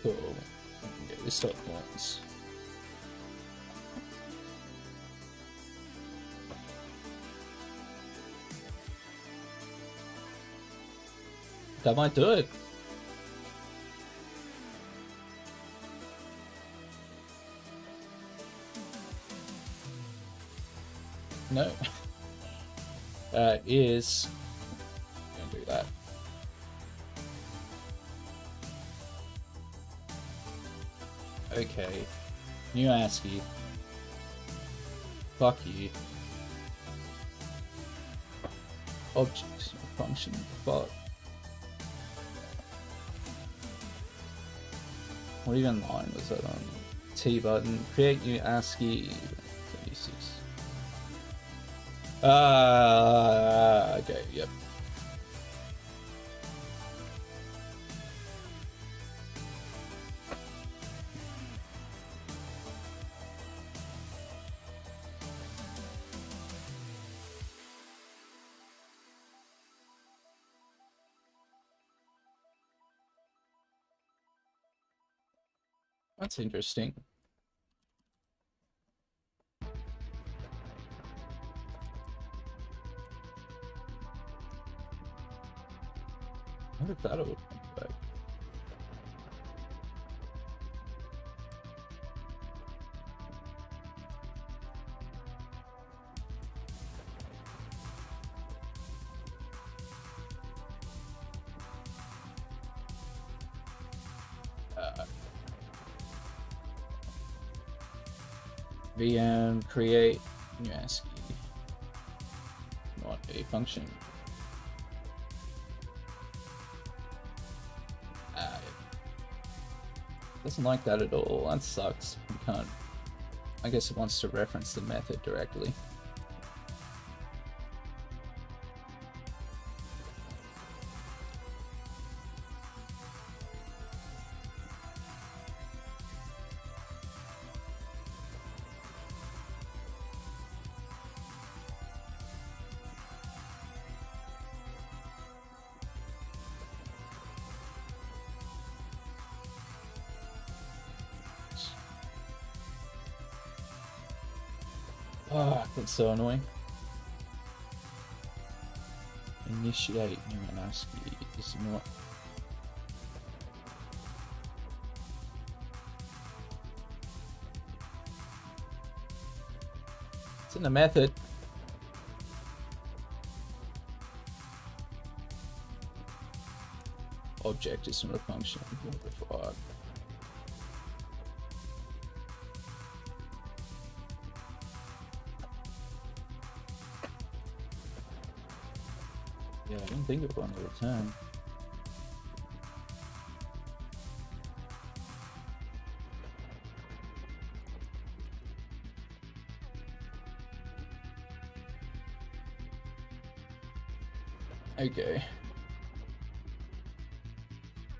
Cool. Okay, this dot forms. That might do it. No. Is gonna do that. Okay. New ASCII. Fuck you. Objects, function, fuck. What even line was that on? T button. Create new ASCII. 36. Okay, yep. That's interesting. What if that'll come back? VM create new ASCII. Not a function. Doesn't like that at all. That sucks. You can't. I guess it wants to reference the method directly. Ah, that's so annoying. Initiate new ASCII is not. It's in the method. Object is not a function. What the fuck? Yeah, I didn't think it would want to return. Okay.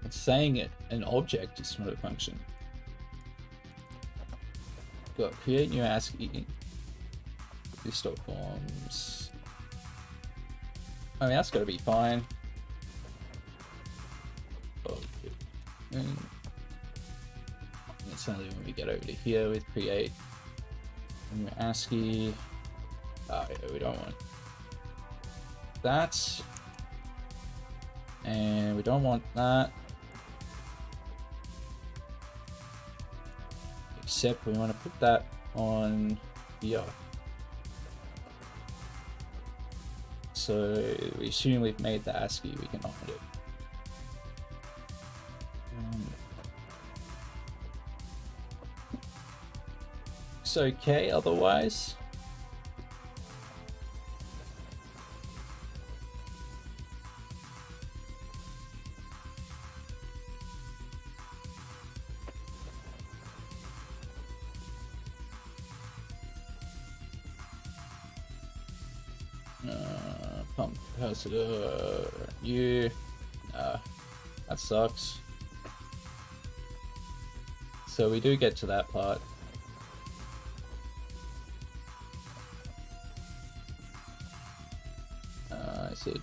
It's saying it an object is not a function. Got create new ASCII. This.forms. I mean, that's gotta be fine. Okay. And it's only when we get over to here with create new ASCII. Oh, yeah, we don't want that. And we don't want that. Except we want to put that on here. So we assume we've made the ASCII, we can open it. It's okay otherwise. Pump capacitor, you. That sucks. So we do get to that part. I said,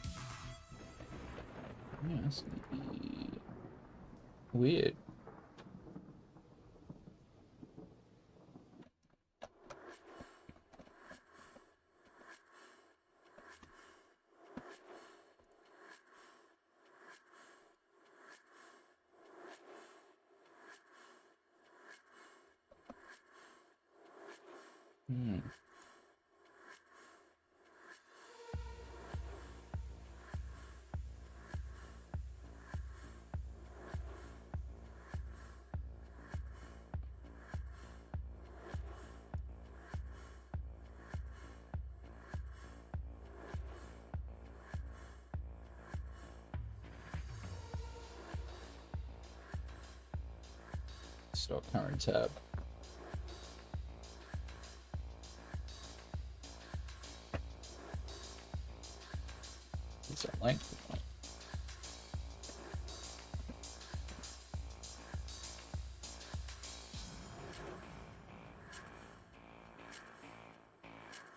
yeah, that's gonna be weird. Stock current tab. Is that length?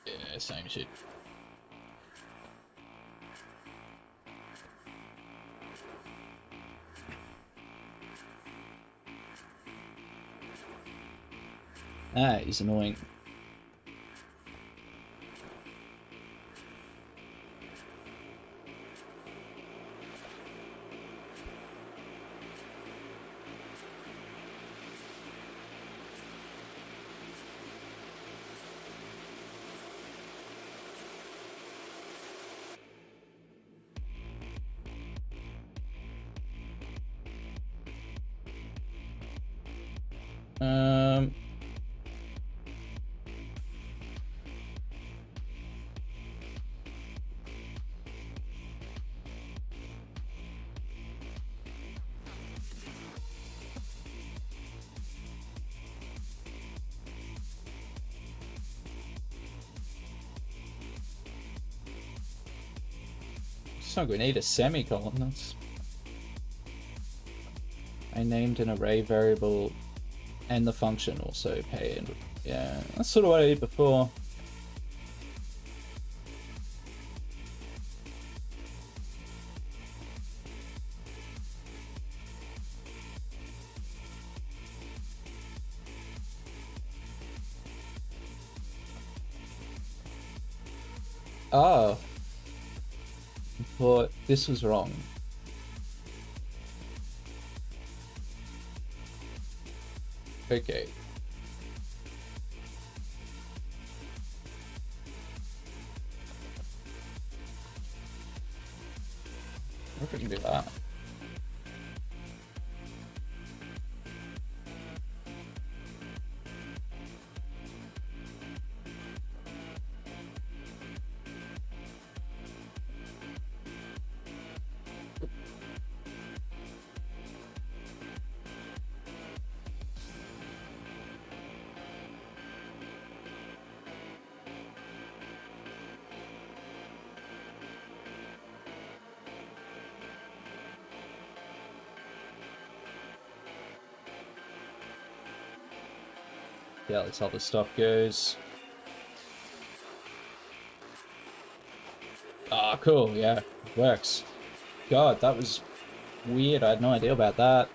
Yeah, same shit. Ah, he's annoying. So we need a semicolon. That's... I named an array variable and the function also pay. And yeah, that's sort of what I did before. Oh. But this was wrong. Okay. We can do that. Yeah, that's how the stuff goes. Ah, cool, yeah, works. God, that was weird, I had no idea about that.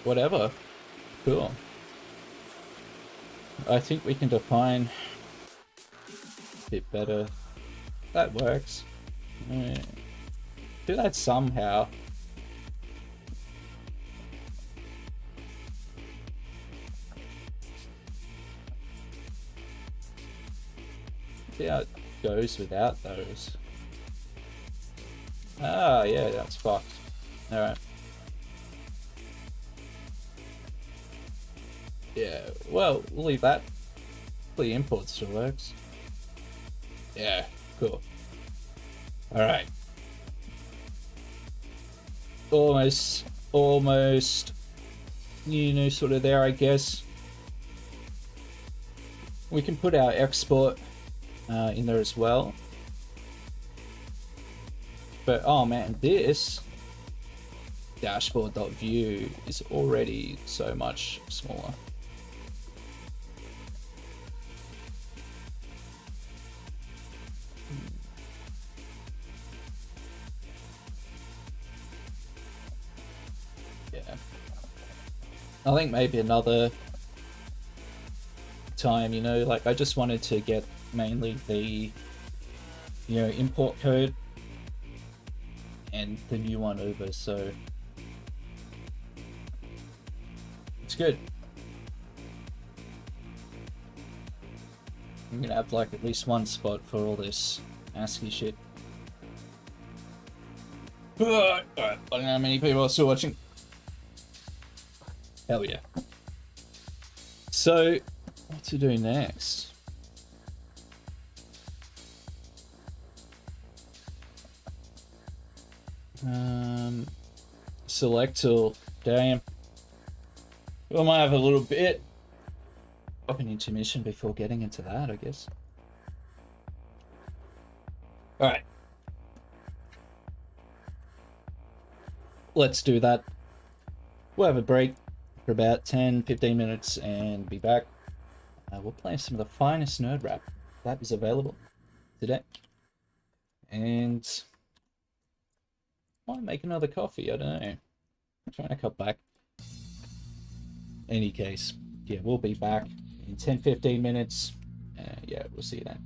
Whatever. Cool. I think we can define a bit better. That works. Do that somehow. See how it goes without those. Ah, yeah, that's fucked. Alright. Yeah, well, we'll leave that. The import still works. Yeah, cool. Alright. Almost, you know, sort of there, I guess. We can put our export in there as well. But oh man, this dashboard.view is already so much smaller. Yeah. I think maybe another time, you know, like I just wanted to get mainly the, you know, import code and the new one over, so it's good. I'm gonna have like at least one spot for all this ASCII shit. Alright, I don't know how many people are still watching. Hell yeah. So, what to do next? select tool. Damn. We might have a little bit of an intermission before getting into that, I guess. Alright. Let's do that. We'll have a break for about 10-15 minutes and be back. We'll play some of the finest nerd rap that is available today. And might make another coffee, I don't know. I'm trying to cut back. Any case, yeah, we'll be back in 10-15 minutes. Yeah, we'll see you then.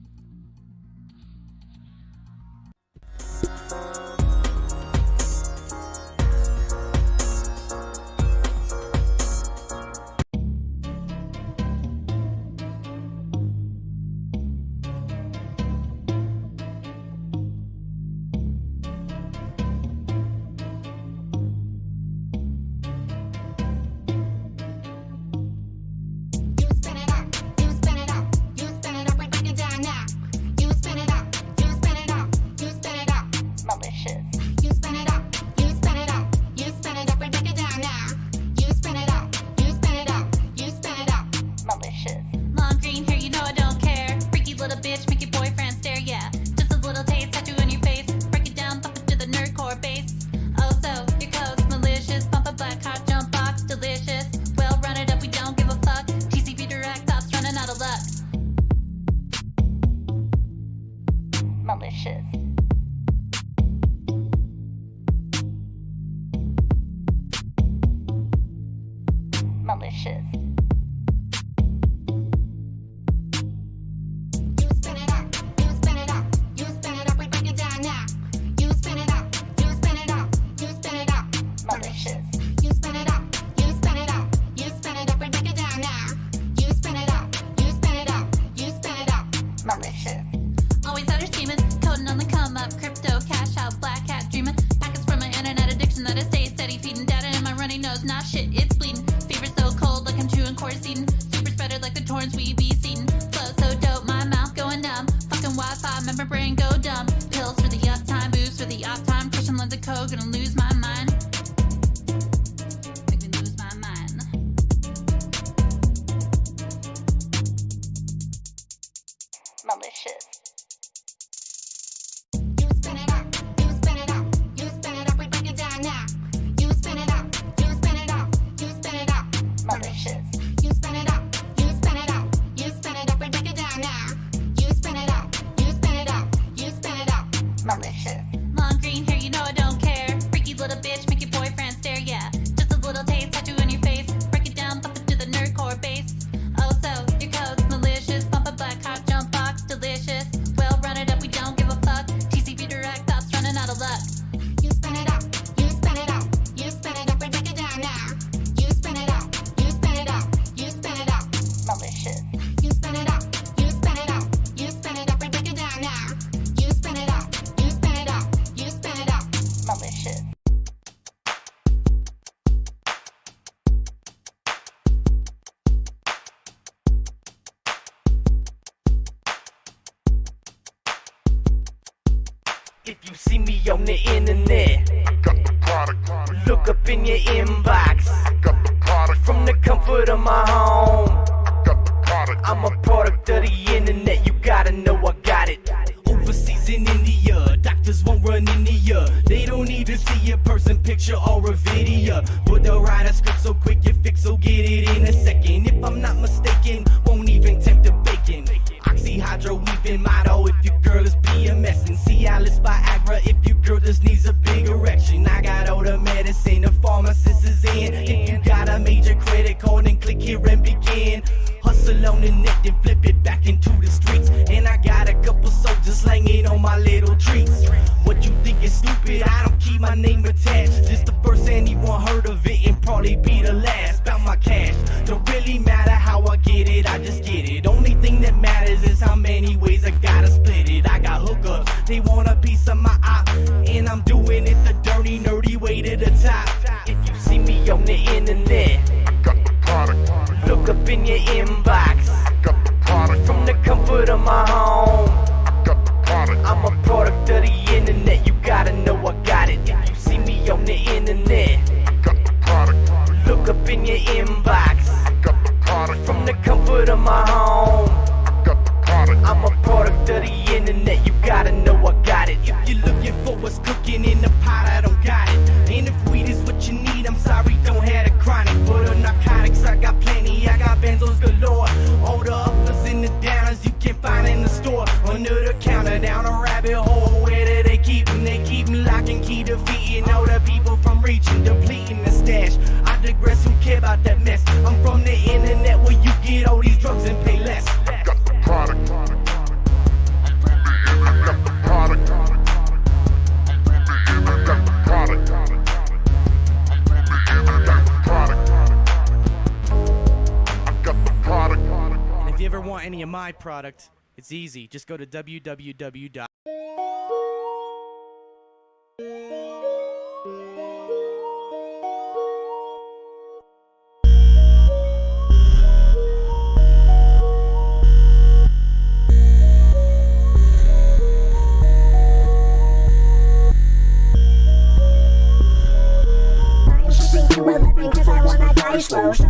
If you see me on the internet, I got the product. Look up in your inbox, I got the product. From the comfort of my home, I got the product. I'm a product of the internet, you gotta know I got it. Overseas in India, doctors won't run into ya. They don't need to see a person picture or a video, but they'll write a script so quick your fix will get it in a second. If I'm not mistaken, won't even tempt the bacon. Oxyhydro even motto if your girl is PMS, and Cialis Viagra if your girl just needs a big erection. I got all the medicine, the pharmacist is in. If you got a major credit card, then click here and begin. Hustle on the net, then flip it back into the streets. And I got a couple soldiers slanging on my little treats. What you think is stupid, I don't keep my name attached. Just the first anyone heard of it and probably be the last. About my cash, don't really matter how I get it, I just get it. Only thing that matters is how many ways I gotta split it. I got hookups, they want a piece of my eye, and I'm doing it the dirty, nerdy way to the top. If you see me on the internet, I got the product. Look up in your inbox, I got the product. From the comfort of my home, I got the product. I'm a product of the internet, you gotta know I got it. If you see me on the internet, that mess. I'm from the internet where you get all these drugs and pay less. Got the product. Got the product. Got the product. Got the product. I got the product. And if you ever want any of my product, it's easy. Just go to www. Cause I wanna die slow. So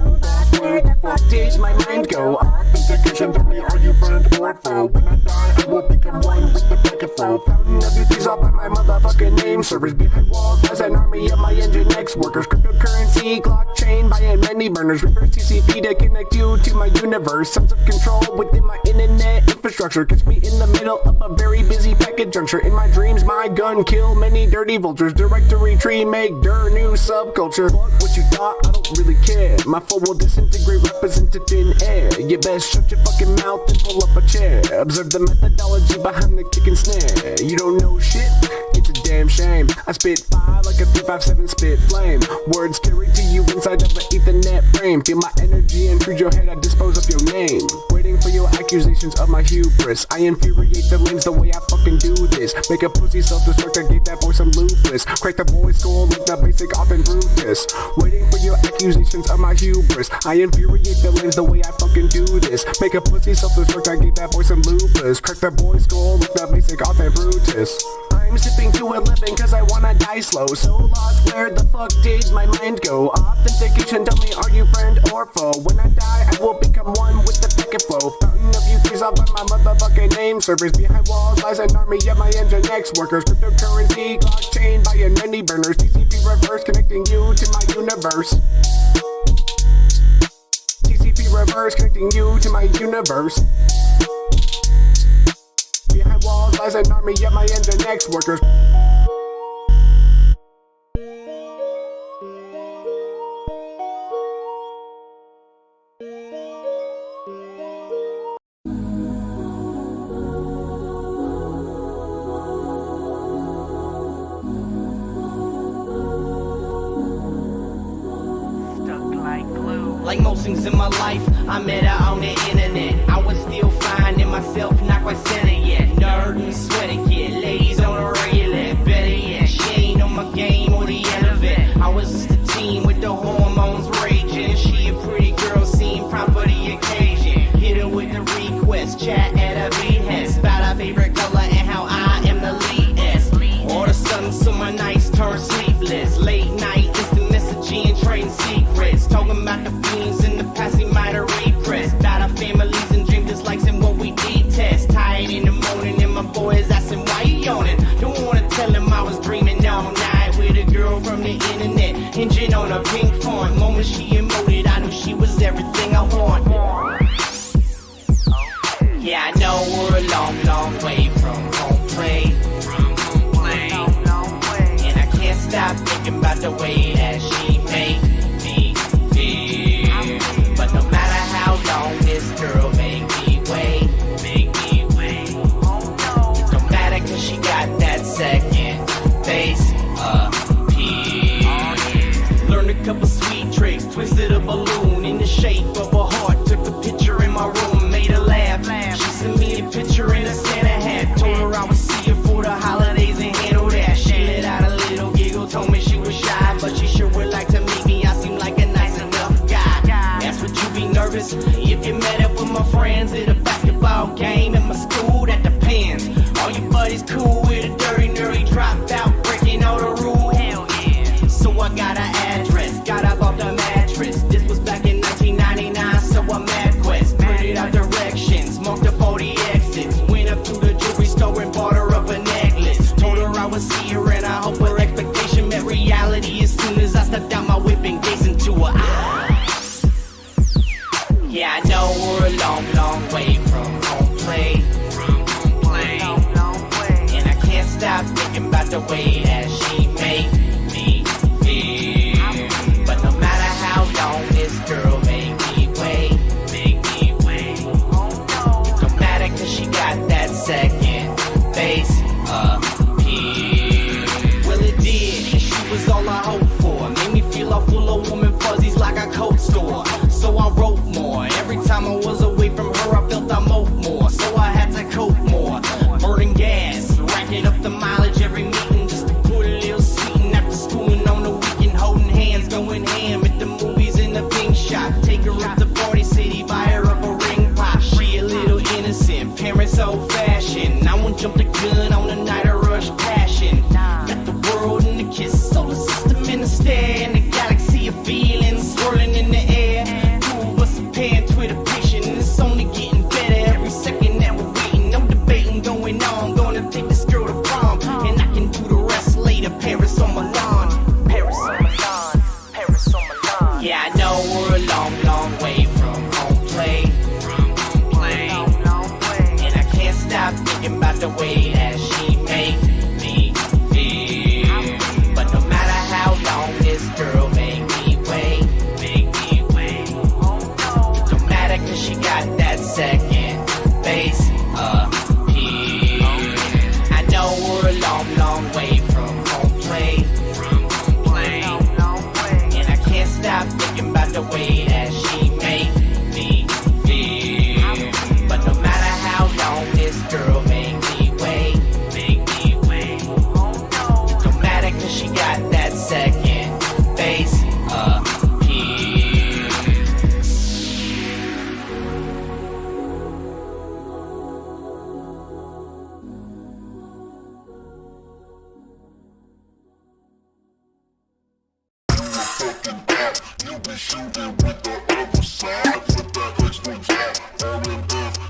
where the fuck did my mind go? Authentication, tell me, are you friend or foe? When I die, I will become one with the packet flow. Fountain of beauties all by my motherfucking name. Servers behind walls as an army of my engine X workers. Cryptocurrency, blockchain, buying many burners. Reverse TCP to connect you to my universe. Sense of control within my internet infrastructure. Catch me in the middle of a very busy packet juncture. In my dreams, my gun kill many dirty vultures. Directory tree make new subculture. Fuck what you thought, I don't really care. My flow will disintegrate, represent to thin air. You best shut your fucking mouth and pull up a chair. Observe the methodology behind the kick and snare. You don't know shit? It's a damn shame. I spit fire like a 357 spit flame. Words carried to you inside of an ethernet frame. Feel my energy intrude your head, I dispose of your name. Waiting for your accusations of my hubris. I infuriate the lanes the way I fucking do this. Make a pussy self-destruct, I gave that boy some lupus. Crack the boy's skull like the basic often Brutus. Waiting for your accusations of my hubris. I infuriate the lanes the way I fucking do this. Make a pussy self-destruct, I gave that boy some lupus. Crack the boy's skull like the basic often Brutus. I'm sipping to 11 cause I wanna die slow. So lost, where the fuck did my mind go? Authentication, tell me, are you friend or foe? When I die, I will become one with the packet flow. Fountain of beauties all by my motherfucking name. Servers behind walls lies an army of my engine X workers. Cryptocurrency, blockchain, buying many burners. TCP reverse, connecting you to my universe. TCP reverse, connecting you to my universe. Behind walls lies an army of my engine X workers. Like most things in my life, I met her on the internet. I was still finding myself, not quite centered yet. Nerd and sweaty kid, ladies on a regular. Better yet, she ain't on my game or the elephant. I was just a teen with the hormones raging. She a pretty girl, seemed proper the occasion. Hit her with the request, chat at her behest. About her favorite color and how I am the leadest. All of a sudden, so my nights turn sleepless. Late night, instant messaging, trading secrets. Talking about the fiends in the past, he might have repressed. About our families and dream dislikes and what we detest. Tired in the morning and my boy is asking why you yawning. Don't wanna tell him I was dreaming all night with a girl from the internet. Engine on a pink font. Moment she emoted, I knew she was everything I want. Yeah, I know we're a long, long way from home plate. And I can't stop thinking about the way that she make me feel. But no matter how long this girl make me wait. It don't matter cause she got that second face appeal. Learned a couple sweet tricks, twisted a balloon in the shape of a heart. Took a picture in my room, made her laugh. She sent me a picture in a Santa hat. Told her I would see her for the holidays and handle that. She let out a little giggle, told me she was shy, but she sure would like to meet me. I seem like a nice enough guy. Asked would you be nervous if you met up with my friends at a basketball game at my school? That depends. All your buddies cool with a dirty nerdy dropped out, breaking all the rules. Hell yeah. So I got her address, got up off the mattress. This was back in 1999, so I mad quest. Printed out directions, marked up all the exits. Went up to the jewelry store and bought her up a necklace. Told her I would see her and I hope her expectation met reality as soon as I stepped out my whip and gazed into her eyes. Yeah, I know we're a long, long way from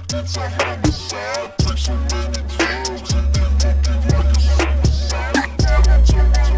It's a homicide. Take so many drugs and then looking like a suicide. Bottom turn to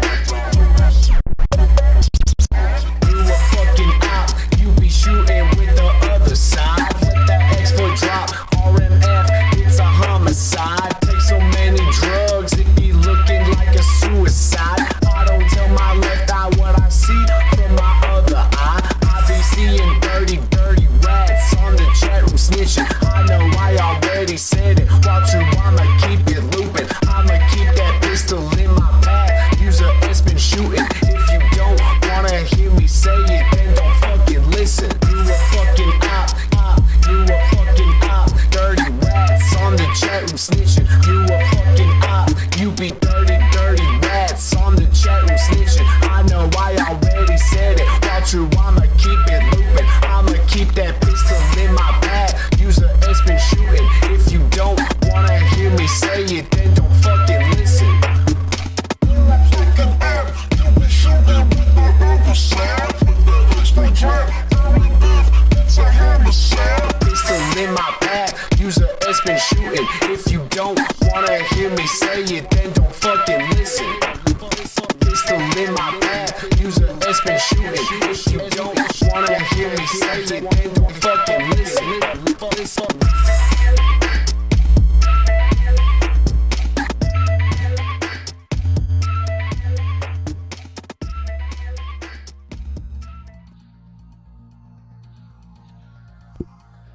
You a fucking op, you be shooting with the other side. Let that exploit drop, RMF, it's a homicide. Take so many drugs, it be looking like a suicide. I don't tell my left eye what I see from my other eye. I be seeing dirty, dirty rats on the chat room snitching. I know I already said it, watch you, I'ma keep it looping. I'ma keep that pistol in my bag, user S been shooting. If you don't wanna hear me say it, then don't fucking listen. You a fucking op, you a fucking op. Dirty rats on the chat room snitching. You a fucking op, you be dirty, dirty rats on the chat room snitching. I know I already said it, watch you, I'ma keep it looping. I'ma keep that pistol in my bag, user S been shooting. If you don't wanna hear me say it, then don't fucking listen. fucking up. You be shooting with the other side. Let that exploit drop, RMF, it's a homicide. Pistol in my bag, user S been shooting. If you don't wanna hear me say it, then don't fucking listen. Pistol in my bag, user S been shooting. If you don't wanna hear me say it, then don't fucking listen.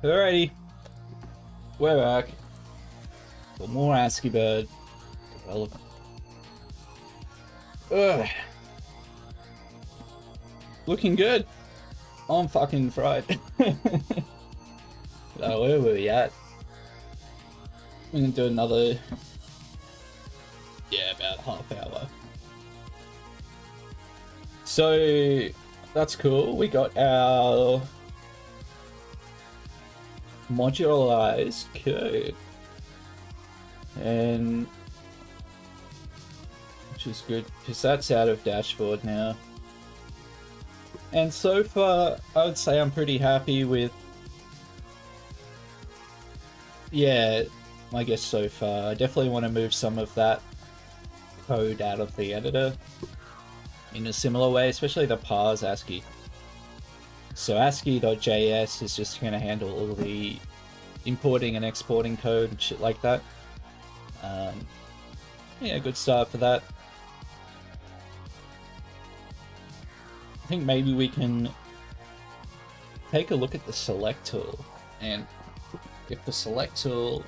Alrighty, we're back for more Asciibird development. Ugh. Looking good. I'm fucking fried. So where were we at? We're gonna do another, about half hour. So that's cool. We got our modularized code, and which is good because that's out of dashboard now. And so far, I would say I'm pretty happy with. I guess so far. I definitely want to move some of that code out of the editor in a similar way, especially the parse ASCII. So ASCII.js is just going to handle all the importing and exporting code and shit like that. Good start for that. I think maybe we can take a look at the select tool, and if the select tool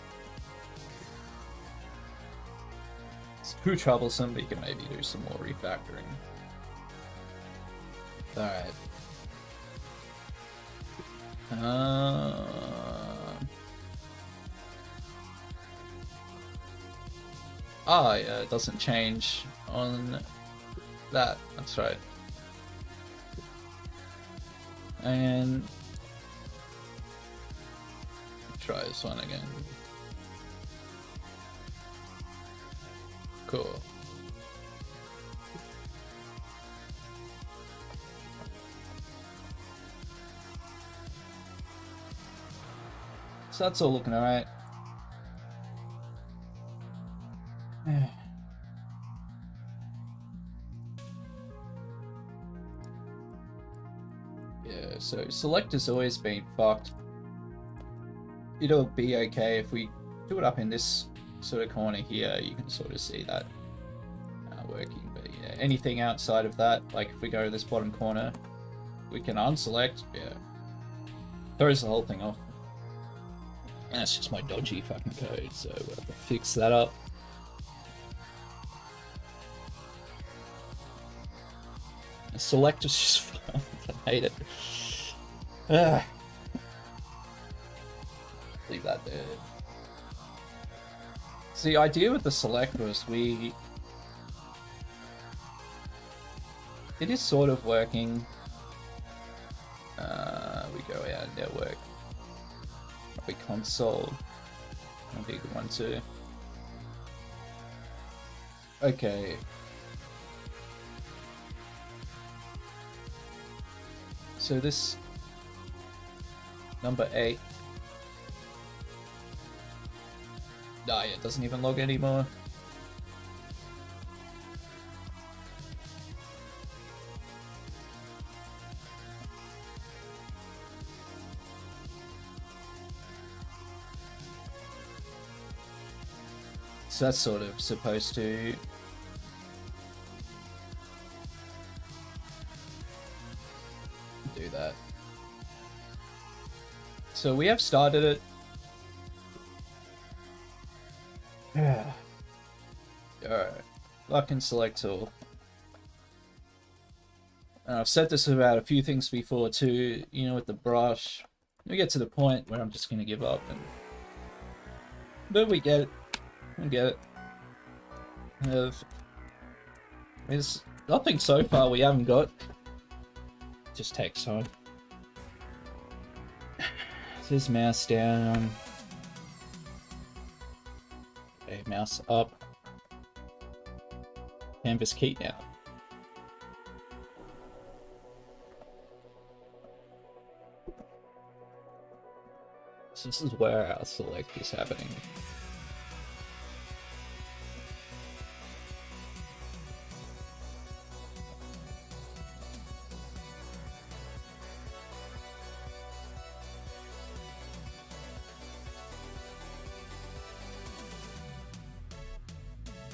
is too troublesome, we can maybe do some more refactoring. Alright. Yeah, it doesn't change on that. That's right. And try this one again. Cool. So that's all looking alright. Yeah, so select has always been fucked. It'll be okay if we do it up in this sort of corner here. You can sort of see that working, but yeah, anything outside of that, like if we go to this bottom corner, we can unselect. Yeah, throws the whole thing off. And that's just my dodgy fucking code, so we'll have to fix that up. The select is just fun. I hate it. Leave that there. So the idea with the select was it is sort of working. We go out network. Probably console. That'll be a good one too. Okay. So this number 8 Nah, yeah, it doesn't even log anymore. So that's sort of supposed to do that. So we have started it. Yeah. Alright. Lock and select all. And I've said this about a few things before too, you know, with the brush. We get to the point where I'm just gonna give up but we get it. We get it. There's nothing so far we haven't got. Just takes time. Says mouse down. Okay, mouse up. Canvas key now. So this is where our select is happening.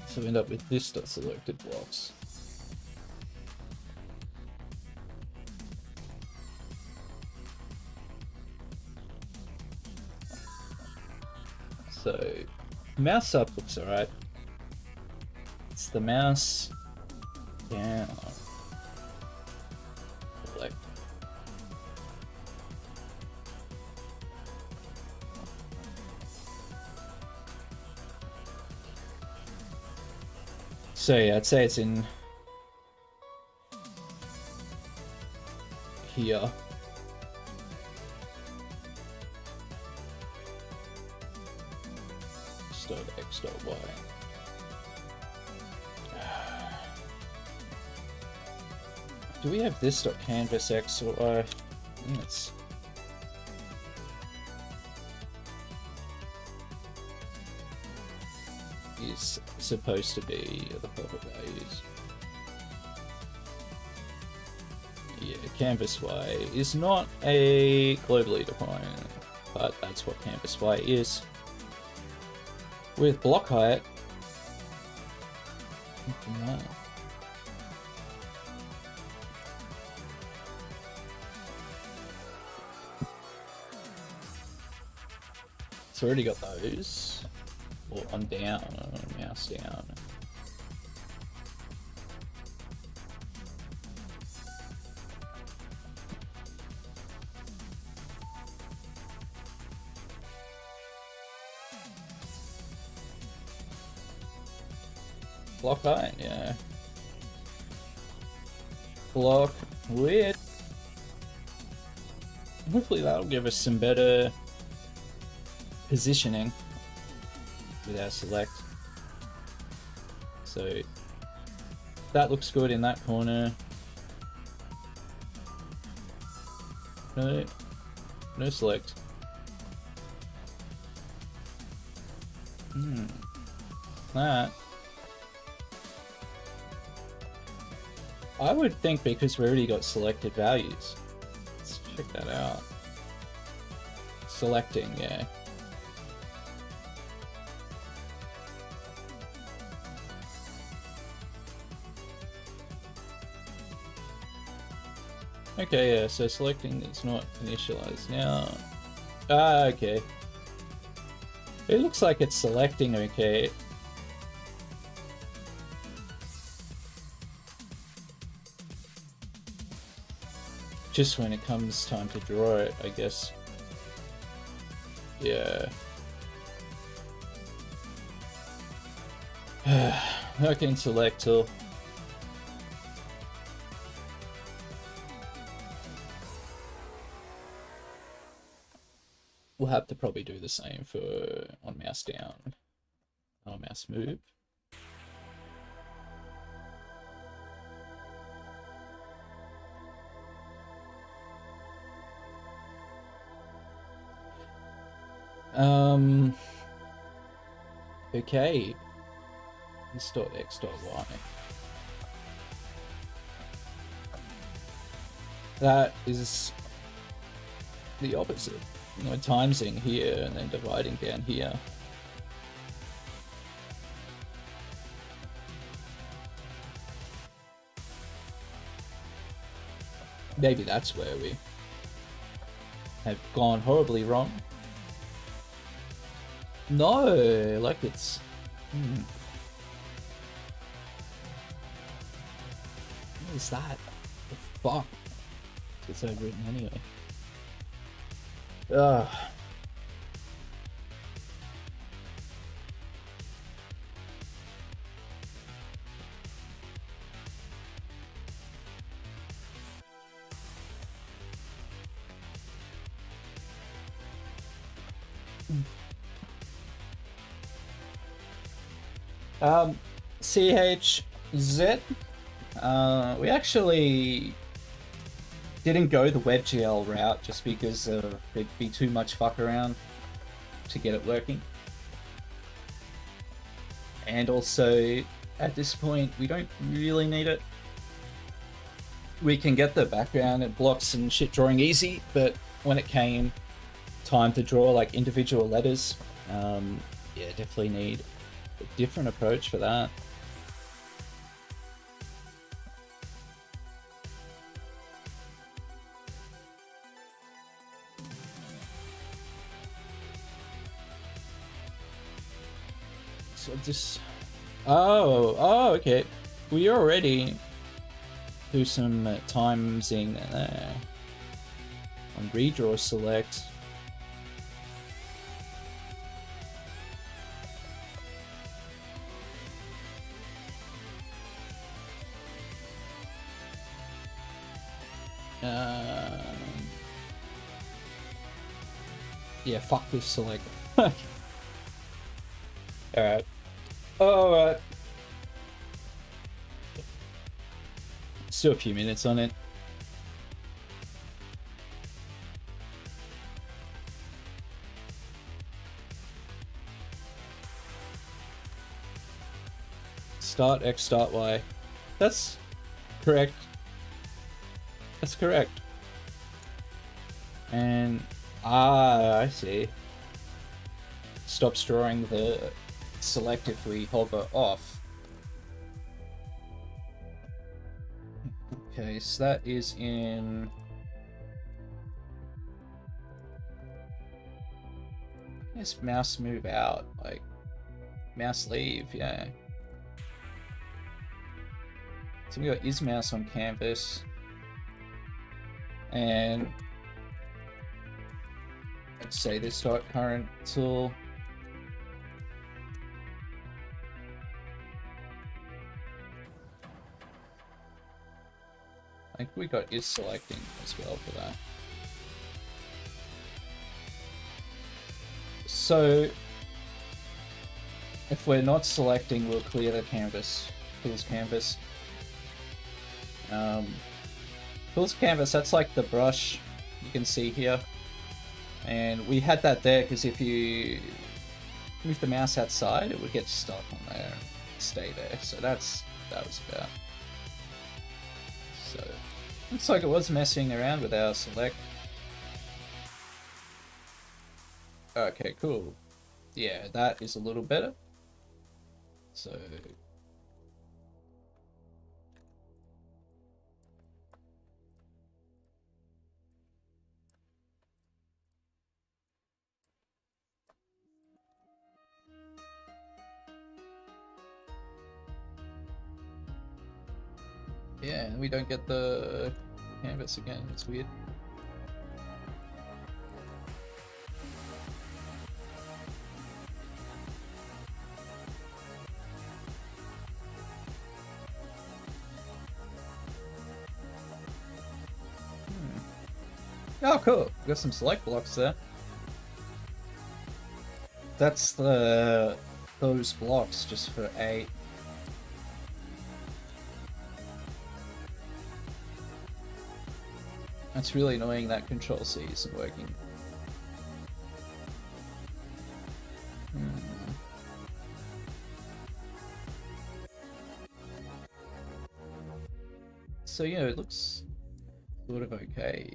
So we end up with this .selected blocks. So mouse up looks alright. It's the mouse down. Select. So yeah, I'd say it's in here. X dot Y. Do we have this dot canvas X or Y? Yes. Is supposed to be the proper values. Yeah, canvas Y is not a globally defined, but that's what canvas Y is. With block height, it's already got those. Or on down, mouse down. Block height, yeah. Block width. Hopefully that'll give us some better positioning with our select. So that looks good in that corner. No select. That. I would think because we already got selected values. Let's check that out. Selecting, yeah. Okay, yeah, so selecting is not initialized now. Ah, okay. It looks like it's selecting okay. Just when it comes time to draw it, I guess. Yeah. Okay, select tool. We'll have to probably do the same for on mouse down, on mouse move. Okay. This.x.y. That is the opposite. You know, timesing here and then dividing down here. Maybe that's where we have gone horribly wrong. No, like it's... What is that? The fuck? It's overwritten anyway. Ugh. CHZ. We actually didn't go the WebGL route just because there'd be too much fuck around to get it working. And also, at this point, we don't really need it. We can get the background and blocks and shit drawing easy, but when it came time to draw like individual letters, yeah, definitely need a different approach for that. So just... Oh, okay. We already do some timesing on redraw select. Yeah, fuck this select. Alright. Alright. Still a few minutes on it. Start X, start Y. That's correct. That's correct. And I see. Stops drawing the select if we hover off. Okay, so that is in... Yes, mouse move out, like mouse leave, yeah. So we got is mouse on canvas. And let's say this dot current tool. I think we got is selecting as well for that. So if we're not selecting, we'll clear the canvas, tools canvas. Tools canvas, that's like the brush you can see here. And we had that there because if you move the mouse outside, it would get stuck on there and stay there. So that was about. So looks like it was messing around with our select. Okay, cool. Yeah, that is a little better. So yeah, and we don't get the canvas again. It's weird. Oh, cool. We got some select blocks there. That's those blocks just for 8. That's really annoying that Control-C isn't working. So yeah, it looks sort of okay.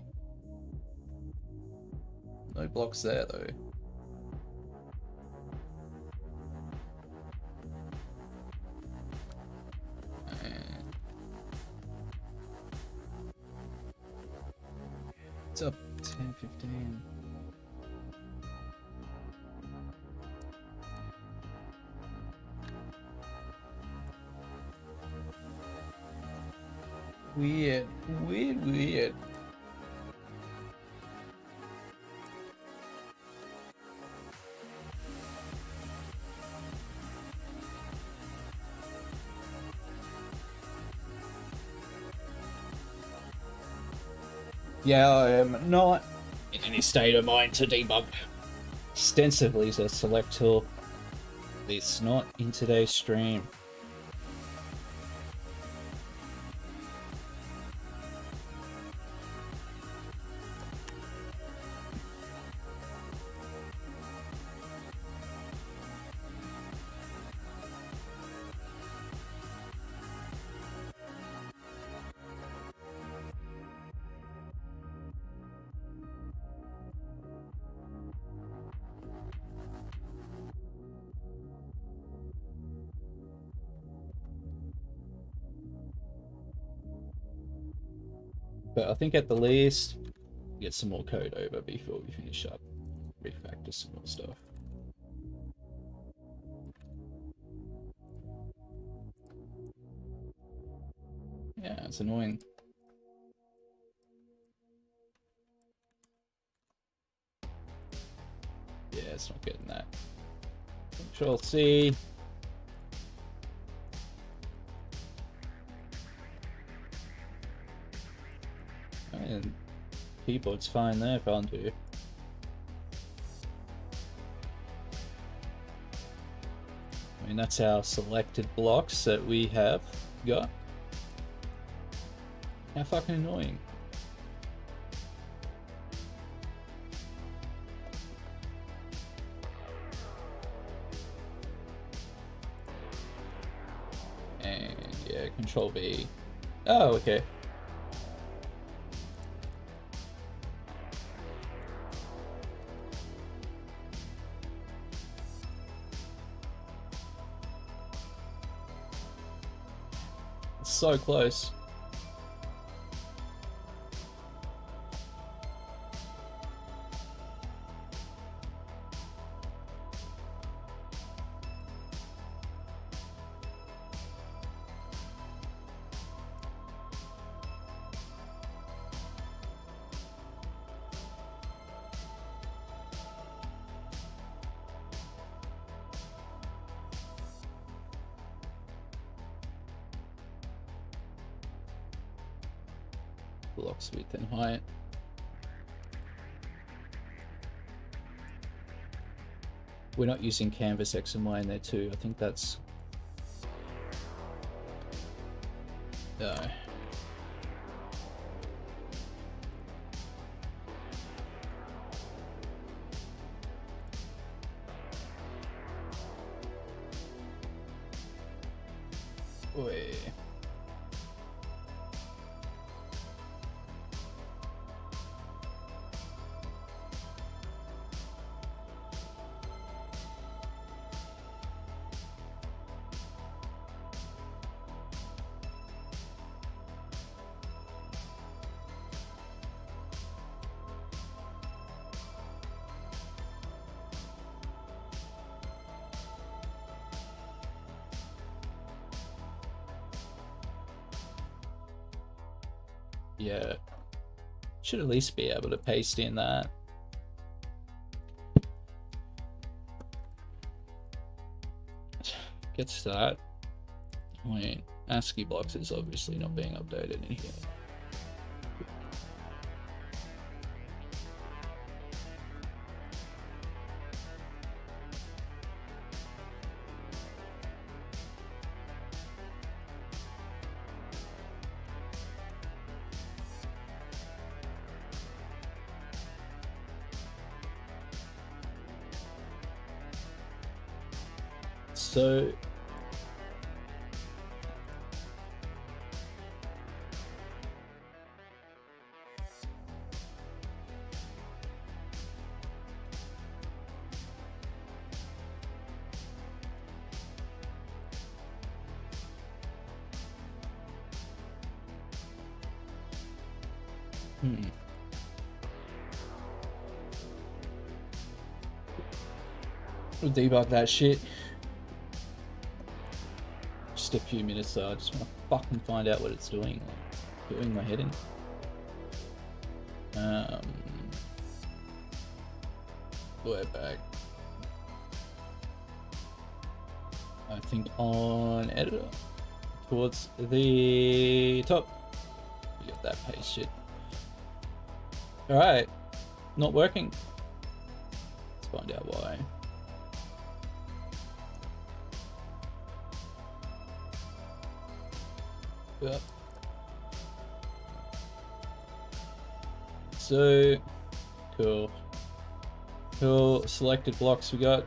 No blocks there though. And it's up 10, 15. Weird, weird, weird. Yeah, I am not in any state of mind to debug extensively the select tool. It's not in today's stream. But I think at the least, get some more code over before we finish up. Refactor some more stuff. Yeah, it's annoying. Yeah, it's not getting that. Control C. And keyboard's fine there, can't do. I mean, that's our selected blocks that we have got. How fucking annoying. And yeah, Control B. Oh, okay. So close. Blocks width and height. We're not using canvas X and Y in there too. I think that's no. Oi. Yeah, should at least be able to paste in that. Gets that. Wait, ASCII blocks is obviously not being updated in here. So We'll debug that shit. Just a few minutes though, I just want to fucking find out what it's doing. Like, doing my head in. We're back. I think on editor. Towards the top. You got that paste shit. Alright. Not working. Let's find out why. Yep. So cool. Cool. Selected blocks we got.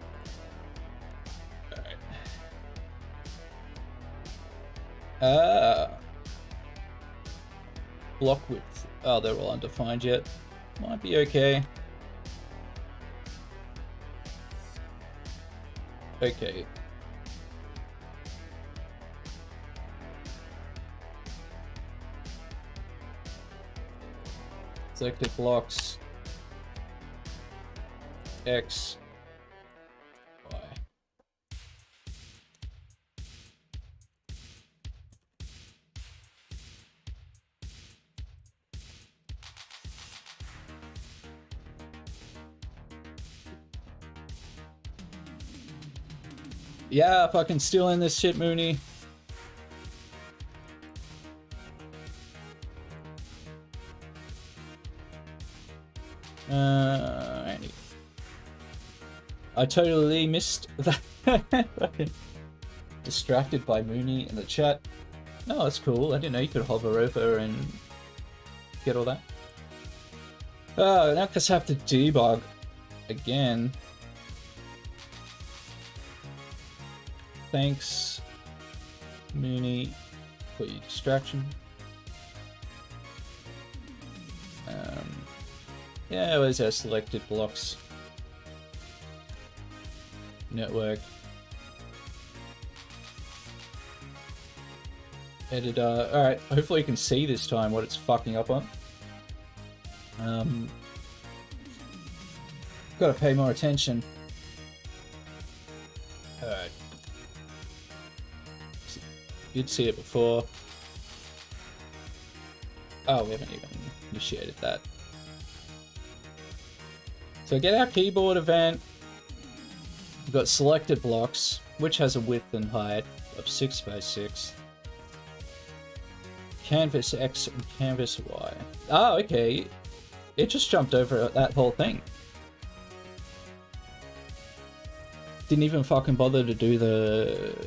Alright. Block width. Oh, they're all undefined yet. Might be okay. Okay. Selected blocks. X. Y. Yeah, fucking still in this shit, Mooney. I totally missed that. Distracted by Mooney in the chat. No, that's cool. I didn't know you could hover over and get all that. Oh, now I just have to debug again. Thanks, Mooney, for your distraction. Yeah, where's our selected blocks? Network. Editor. Alright, hopefully you can see this time what it's fucking up on. Gotta pay more attention. Alright. You'd see it before. Oh, we haven't even initiated that. So get our keyboard event. We've got selected blocks, which has a width and height of 6 by 6. Canvas X and canvas Y. Oh, okay. It just jumped over that whole thing. Didn't even fucking bother to do the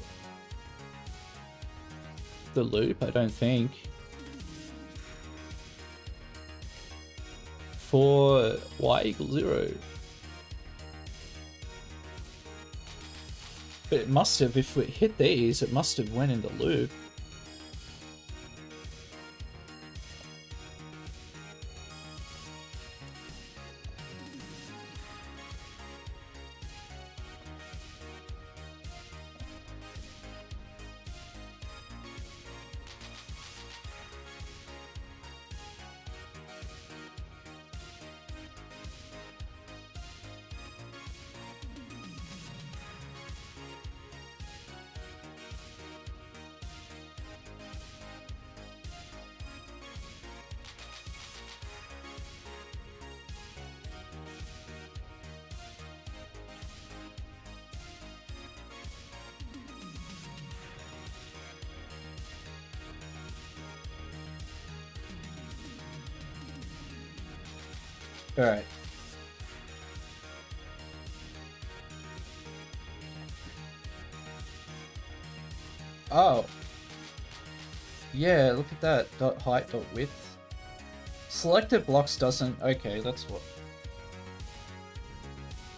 loop, I don't think. For y equals 0. But it must have, if we hit these, it must have went in the loop. Alright. Oh. Yeah, look at that. Dot height, dot width. Selected blocks doesn't... Okay, that's what...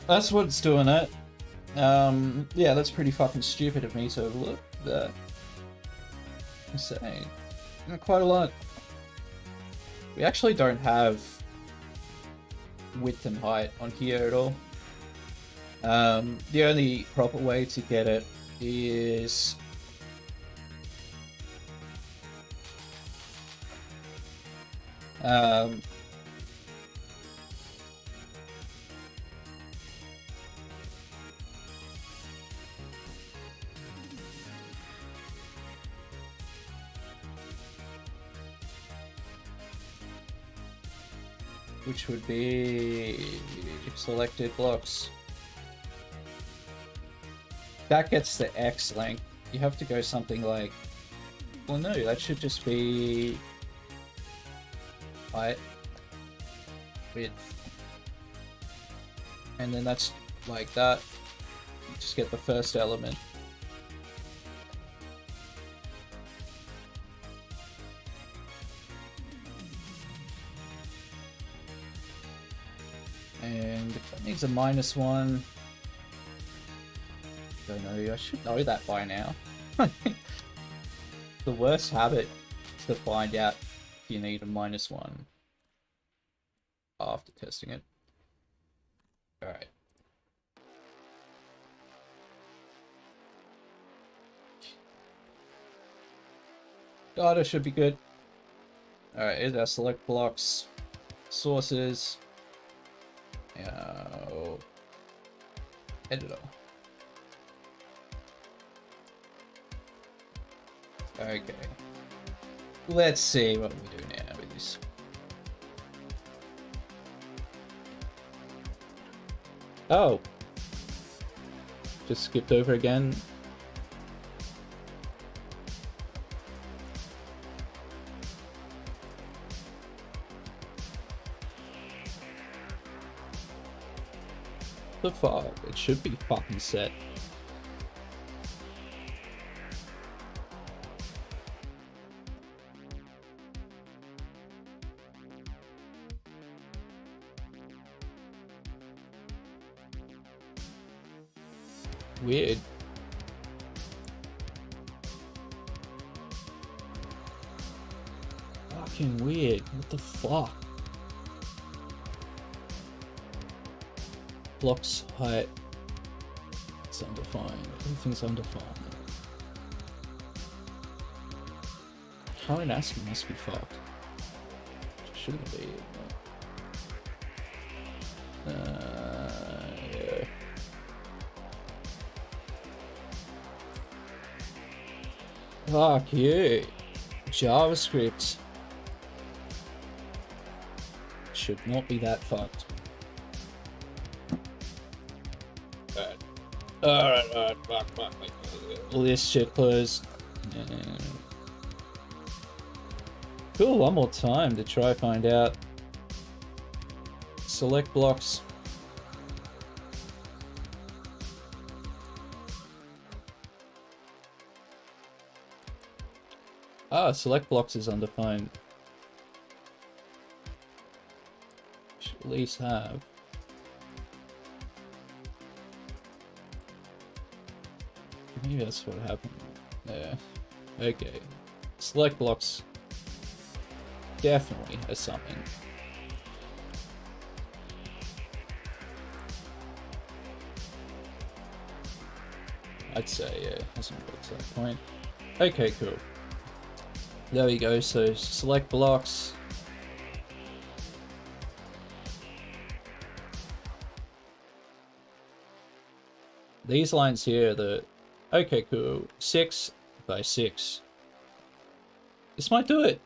That's what's doing it. Yeah, that's pretty fucking stupid of me to overlook that. Insane. Quite a lot. We actually don't have width and height on here at all. The only proper way to get it is which would be selected blocks. That gets the X length. You have to go something like, well, no, that should just be height, width, and then that's like that. You just get the first element. And that needs a -1. Don't know, I should know that by now. The worst habit is to find out if you need a -1 after testing it. Alright. Data should be good. Alright, here's our select blocks. Sources. Editor. Okay. Let's see what we do now with this. Oh. Just skipped over again. The fuck? It should be fucking set. Weird. Fucking weird. What the fuck? Blocks height. It's undefined. Everything's undefined. Current ASCII must be fucked. Shouldn't be. Yeah. Fuck you. JavaScript should not be that fucked. Alright, fuck. All this shit closed. Cool, one more time to try find out. Select blocks. Ah, select blocks is undefined. Should at least have. Maybe that's what happened. Yeah. Okay. Select blocks definitely has something. I'd say, yeah, hasn't got to that point. Okay, cool. There we go, so select blocks. These lines here, okay, cool. 6 by 6. This might do it.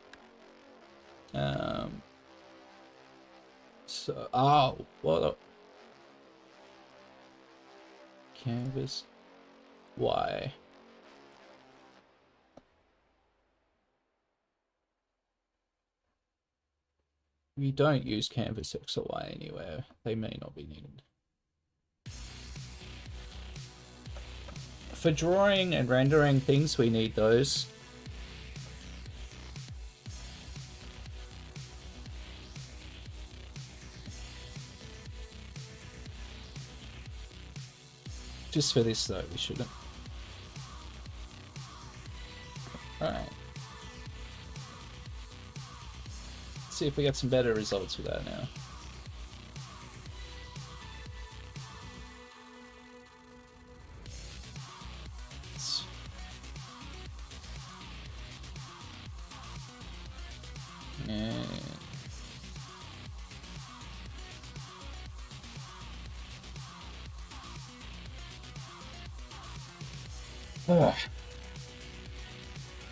So, oh, what a canvas. Why? We don't use canvas X or Y anywhere. They may not be needed. For drawing and rendering things, we need those. Just for this though, we shouldn't. Alright. Let's see if we get some better results with that now.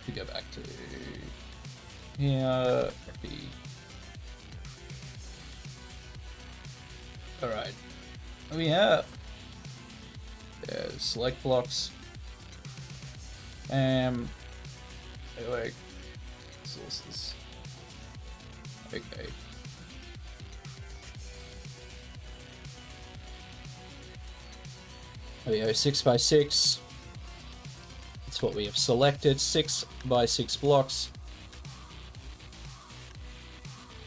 We go back to here. Alright. We have select blocks. Wait. Sources. Okay. There we go, 6x6. That's what we have selected. 6x6 blocks.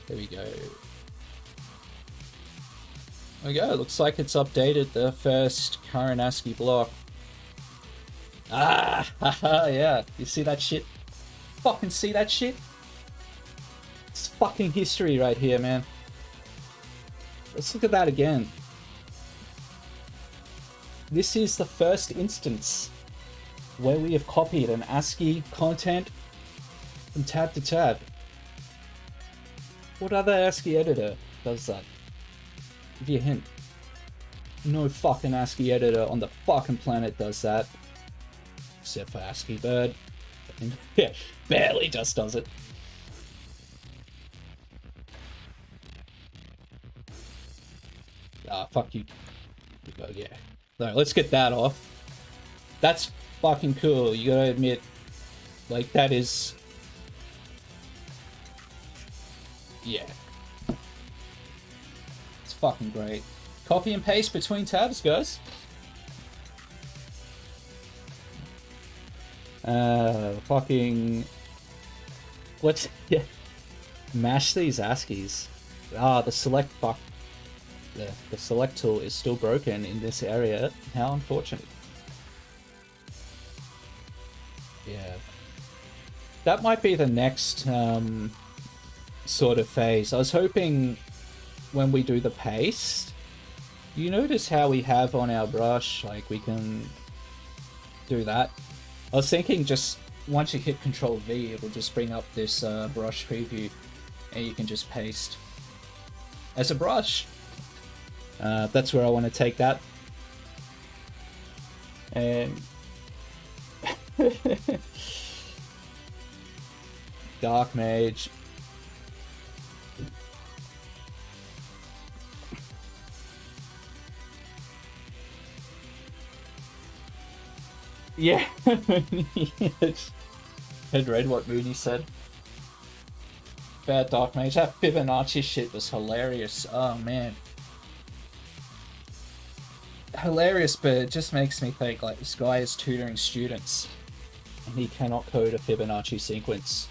There we go. There we go. Looks like it's updated the first current ASCII block. Ah, haha, yeah. You see that shit? Fucking see that shit? It's fucking history right here, man. Let's look at that again. This is the first instance where we have copied an ASCII content from tab to tab. What other ASCII editor does that? Give you a hint. No fucking ASCII editor on the fucking planet does that. Except for Asciibird. Yeah, barely just does it. Ah, fuck you. Yeah. No, let's get that off. That's fucking cool. You gotta admit, like, that is... Yeah. It's fucking great. Copy and paste between tabs, guys. Fucking... Let's... Yeah. Mash these ASCIIs. Ah, the select... Fuck. The select tool is still broken in this area. How unfortunate. Yeah. That might be the next sort of phase. I was hoping when we do the paste, you notice how we have on our brush, like we can do that. I was thinking just once you hit Control V, it will just bring up this brush preview and you can just paste as a brush. That's where I want to take that. And Dark Mage. Yeah. Had read what Mooney said. Bad Dark Mage. That Fibonacci shit was hilarious. Oh man. Hilarious, but it just makes me think like this guy is tutoring students and he cannot code a Fibonacci sequence,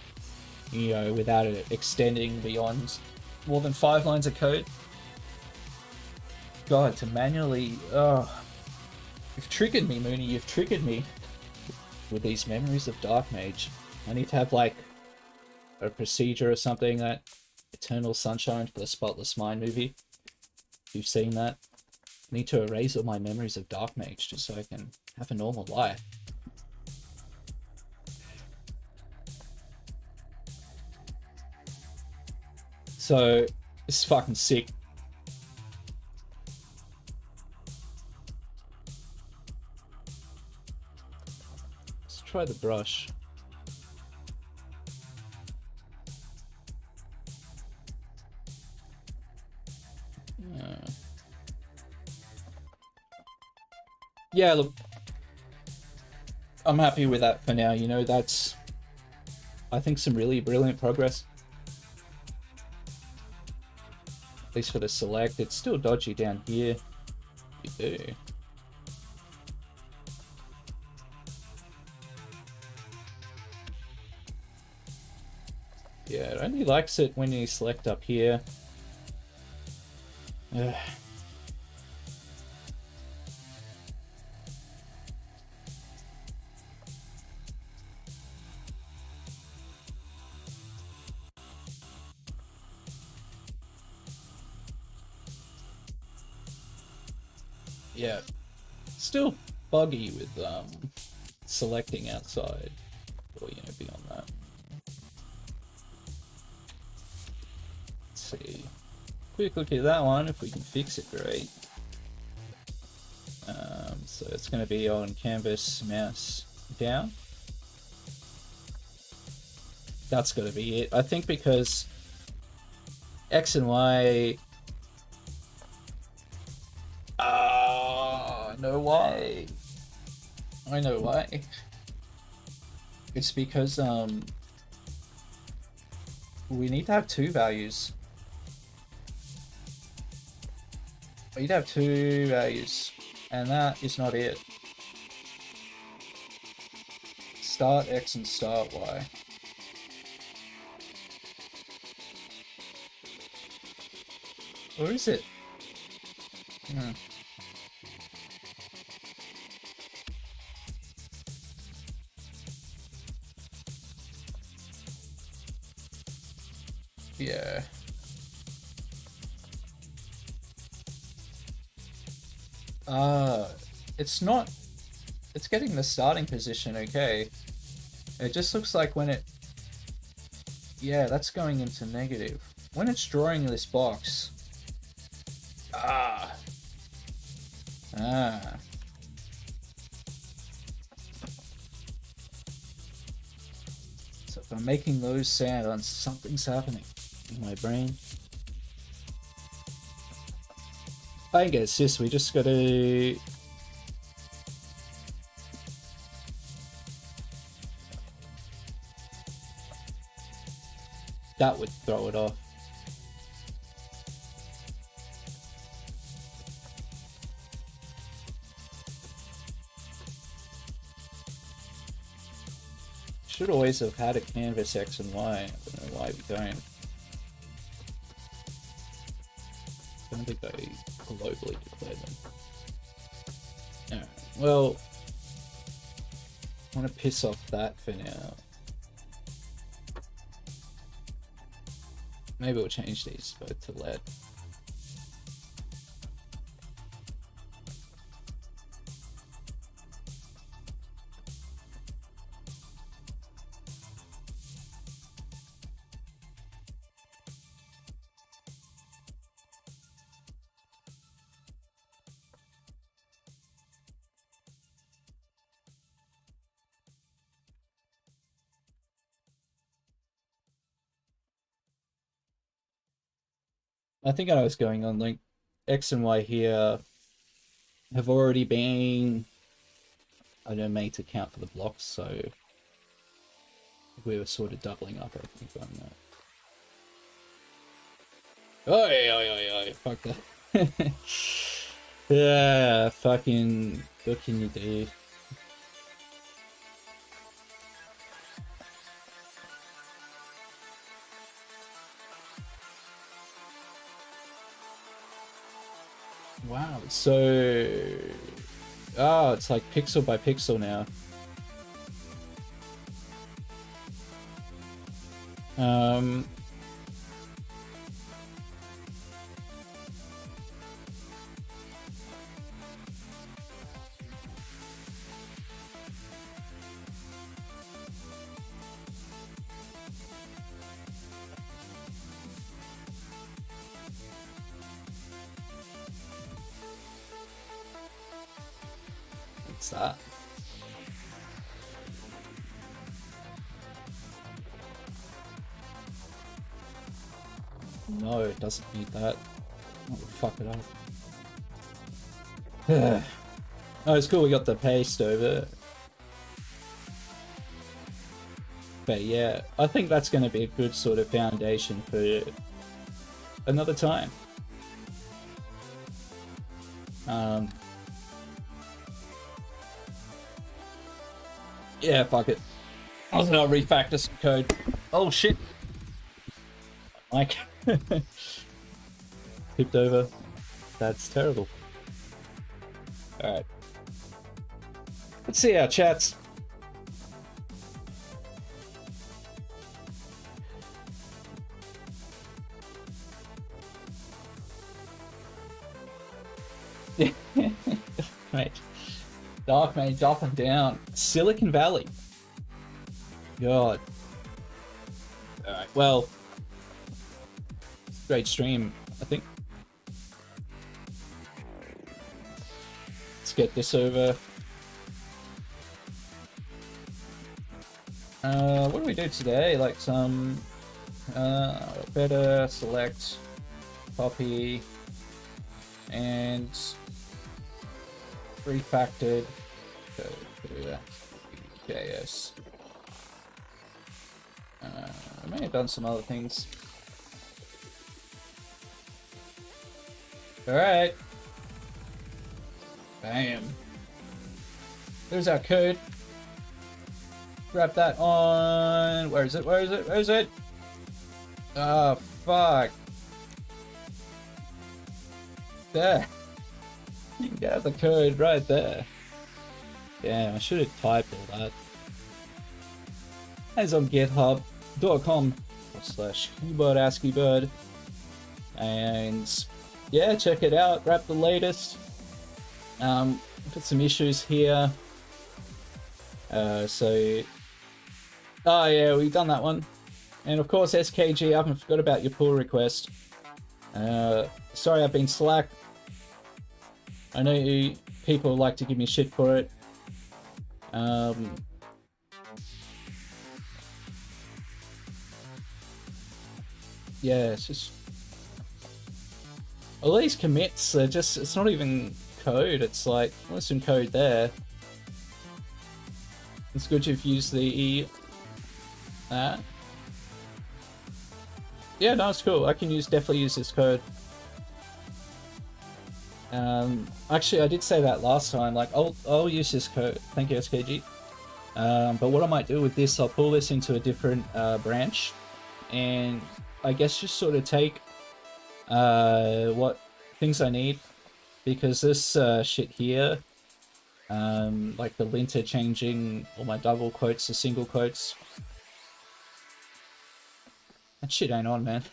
you know, without it extending beyond more than 5 lines of code. God, to manually... You've triggered me, Mooney, you've triggered me with these memories of Dark Mage. I need to have like a procedure or something, that Eternal Sunshine for the Spotless Mind movie. If you've seen that. I need to erase all my memories of Dark Mage just so I can have a normal life. So, this is fucking sick. Let's try the brush. Yeah, look, I'm happy with that for now. You know, that's, I think, some really brilliant progress. At least for the select. It's still dodgy down here. You do. Yeah, it only likes it when you select up here. Ugh. Yeah, still buggy with selecting outside, or you know, beyond that. Let's see. Quick look at that one. If we can fix it, great. So it's going to be on canvas, mouse down. That's got to be it. I think because X and Y know why. I know why. It's because we need to have two values. We need to have two values, and that is not it. Start X and start Y. Or is it? Yeah. It's not... It's getting the starting position okay. It just looks like when it... Yeah, that's going into negative. When it's drawing this box... So if I'm making those sounds, something's happening in my brain. I guess this, we just gotta... That would throw it off. Should always have had a canvas X and Y. I don't know why we don't. I don't think I globally declared them. Alright, well, I want to piss off that for now. Maybe we'll change these both to lead. I think I know what's going on. Like, X and Y here have already been, I don't know, made to count for the blocks, so we were sort of doubling up, I think, on that. Oi, fuck that. Yeah, fucking, what can you do? Wow, so... Oh, it's like pixel by pixel now. What's that? No, it doesn't need that. Oh, fuck it up. Oh, it's cool we got the paste over. But yeah, I think that's going to be a good sort of foundation for another time. Yeah, fuck it. I'll refactor some code. Oh shit. Mike. Tipped over. That's terrible. Alright. Let's see our chats. Mate. Dark Mage up and down. Silicon Valley. God. Alright, well. Great stream, I think. Let's get this over. What do we do today? Like some better select, copy, and refactored. Go through that. JS. I may have done some other things. Alright. Bam. There's our code. Grab that on. Where is it? Where is it? Where is it? Oh, fuck. There. You can get the code right there. Damn, I should have typed all that. As on github.com/Jewbird Asciibird. And yeah, check it out. Grab the latest. Got some issues here. Oh yeah, we've done that one. And of course, SKG, I haven't forgot about your pull request. Sorry I've been slack. I know people like to give me shit for it. Yeah, it's just... All these commits are just... It's not even code, it's like... Well, there's some code there. It's good you've used the... Yeah, no, it's cool. I can definitely use this code. Actually, I did say that last time. Like, I'll use this code. Thank you, SKG. But what I might do with this, I'll pull this into a different branch, and I guess just sort of take what things I need, because this shit here, like the linter changing all my double quotes to single quotes. That shit ain't on, man.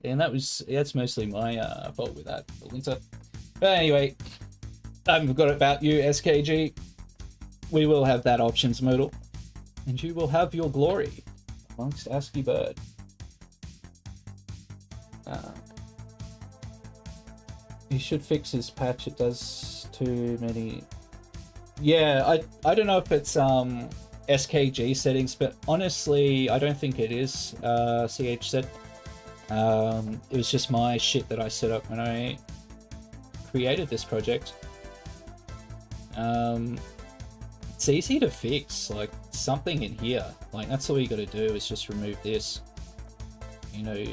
And that's mostly my fault with that, the linter. But anyway, I haven't forgot about you, SKG. We will have that options modal, and you will have your glory amongst Asciibird. He should fix his patch. It does too many. Yeah, I don't know if it's SKG settings, but honestly, I don't think it is CH set. It was just my shit that I set up when I created this project. It's easy to fix, like something in here. Like that's all you got to do is just remove this. You know,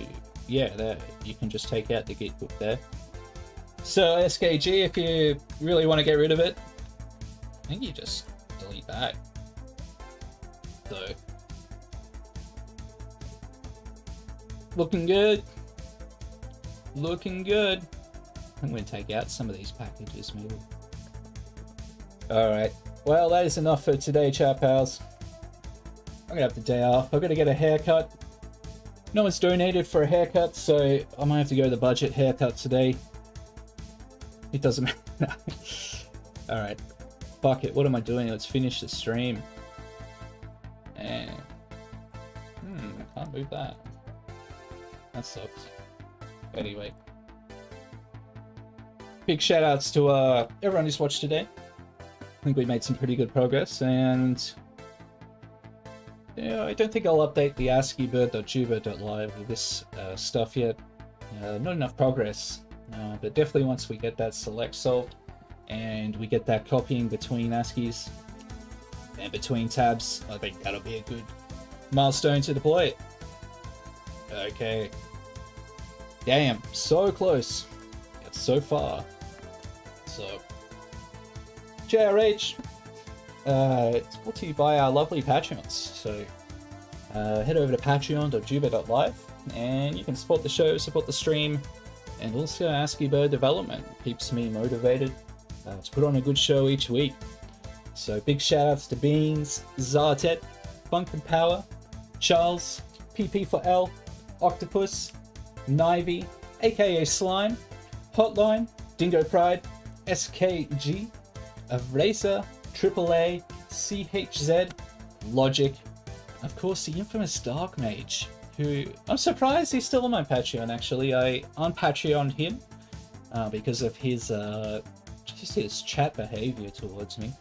yeah, there you can just take out the git book there. So SKG, if you really want to get rid of it, I think you just delete that. So, looking good. Looking good. I'm going to take out some of these packages, maybe. Alright. Well, that is enough for today, chat pals. I'm going to have the day off. I've got to get a haircut. No one's donated for a haircut, so I might have to go to the budget haircut today. It doesn't matter. Alright. Fuck it. What am I doing? Let's finish the stream. And I can't move that. That sucks. Anyway. Big shout outs to everyone who's watched today. I think we made some pretty good progress, and yeah, I don't think I'll update the Asciibird.jewbird.live with this stuff yet. Not enough progress, but definitely once we get that select solved and we get that copying between ASCIIs and between tabs, I think that'll be a good milestone to deploy it. Okay. Damn, so close. Yet so far. So, JRH, it's brought to you by our lovely Patreons. So, head over to patreon.jewbird.live and you can support the show, support the stream, and also Asciibird development. Keeps me motivated to put on a good show each week. So big shout outs to Beans, Zartet, Funk and Power, Charles, PP for L, Octopus, Nivy, aka Slime, Hotline, Dingo Pride, SKG, Avrasa, AAA, CHZ, Logic, of course the infamous Dark Mage, who I'm surprised he's still on my Patreon. Actually, I unpatreoned him because of his just his chat behavior towards me.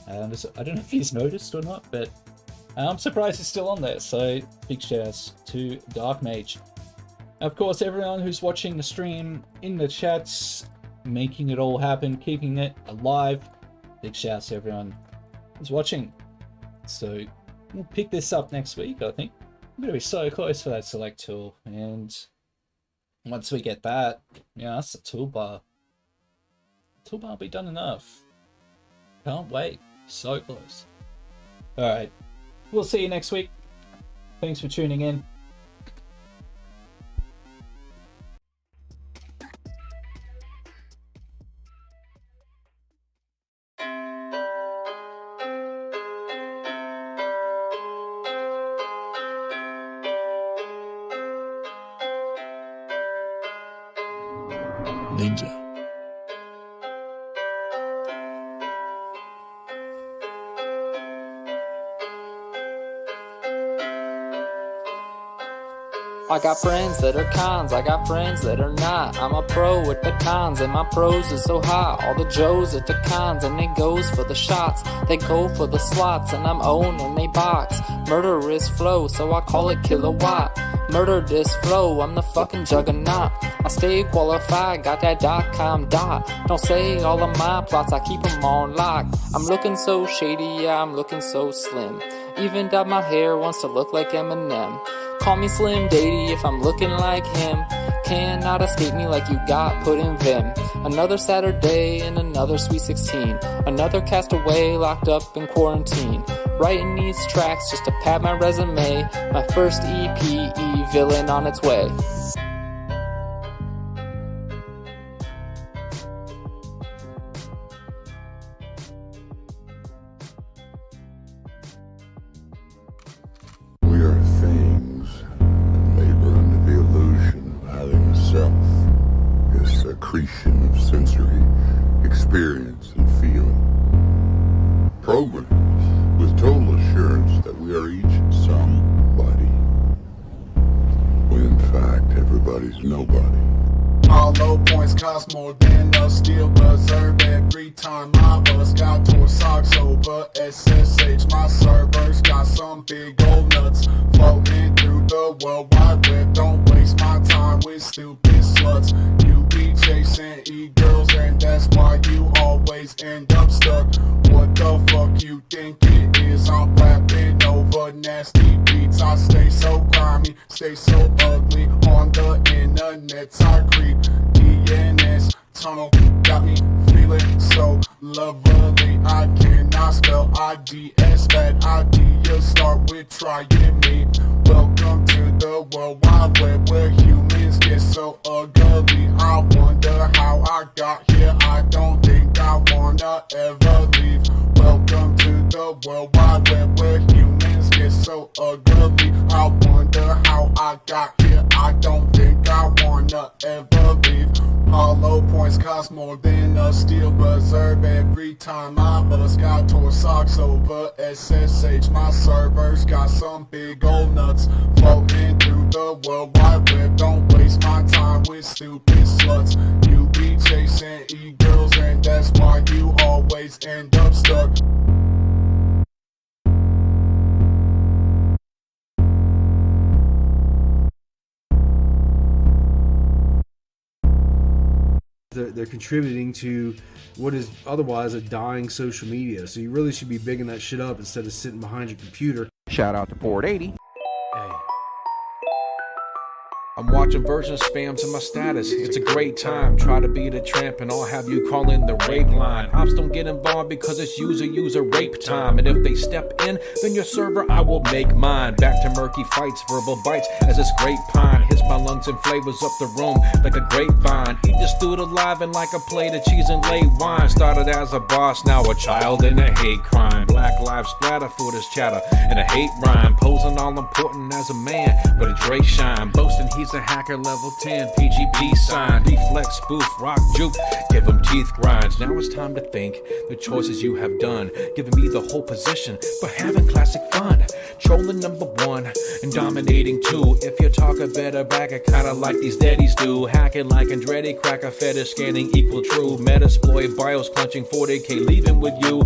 I don't know if he's noticed or not, but I'm surprised he's still on there. So big shout outs to Dark Mage. Of course, everyone who's watching the stream in the chats, making it all happen, keeping it alive. Big shouts to everyone who's watching. So we'll pick this up next week, I think. I'm going to be so close for that select tool. And once we get that, yeah, that's the toolbar. Toolbar will be done enough. Can't wait. So close. Alright. We'll see you next week. Thanks for tuning in. Ninja. I got friends that are cons, I got friends that are not. I'm a pro at the cons and my pros is so hot. All the Joes at the cons and they goes for the shots. They go for the slots and I'm own and they box. Murderous flow, so I call it kilowatt. Murder this flow, I'm the fucking juggernaut. I stay qualified, got that .com dot. Don't say all of my plots, I keep them on lock. I'm looking so shady, yeah, I'm looking so slim. Even dyed my hair wants to look like Eminem. Call me Slim Daddy if I'm looking like him. Cannot escape me like you got put in Vim. Another Saturday and another Sweet 16. Another castaway locked up in quarantine. Writing these tracks just to pad my resume. My first EP, villain on its way. We are things that labor under the illusion of having a self, this accretion of sensory experience and feeling. Programs with total assurance that we are each somebody, when in fact everybody's nobody. Hollow points cost more than a steel buzzer. Every time I buzz got to socks over SSH. My servers got some big old nuts floating through the world wide web. Don't waste my time with stupid sluts. You be chasing e-girls and that's why you always end up stuck. What the fuck you think it is? I'm rapping over nasty beats. I stay so grimy, stay so ugly. On the internet I creep. DNS tunnel got me feeling so lovely. I cannot spell IDS. Bad ideas start with trying me. Welcome to the World Wide Web where humans get so ugly. I wonder how I got here. I don't think I wanna ever leave. Welcome to the World Wide Web where humans get so ugly. I wonder how I got here. I don't think I wanna ever leave. Hollow points cost more than a steel buzzer. Every time I buzz got tore socks over SSH. My servers got some big old nuts floating through the World Wide Web. Don't waste my time with stupid sluts. You be chasing e-girls and that's why you always end up stuck. They're contributing to what is otherwise a dying social media. So you really should be bigging that shit up instead of sitting behind your computer. Shout out to Port 80. Hey. I'm watching version spams in my status. It's a great time. Try to beat a tramp and I'll have you call in the rape line. Ops don't get involved because it's user rape time. And if they step in, then your server I will make mine. Back to murky fights, verbal bites as this grapevine hits my lungs and flavors up the room like a grapevine. Eat the stewed alive and like a plate of cheese and late wine. Started as a boss, now a child in a hate crime. Black lives splatter for this chatter and a hate rhyme. Posing all important as a man, but a Dre shine. Boasting he's a hacker level 10 PGP sign. Deflex, spoof, rock, juke, give him teeth grinds. Now it's time to think the choices you have done, giving me the whole position but having classic fun. Trolling number 1 and dominating 2. If you talk a better bagger, kinda like these daddies do. Hacking like Andretti, cracker fetish, scanning equal true. Metasploit, bios clenching 40k, leaving with you.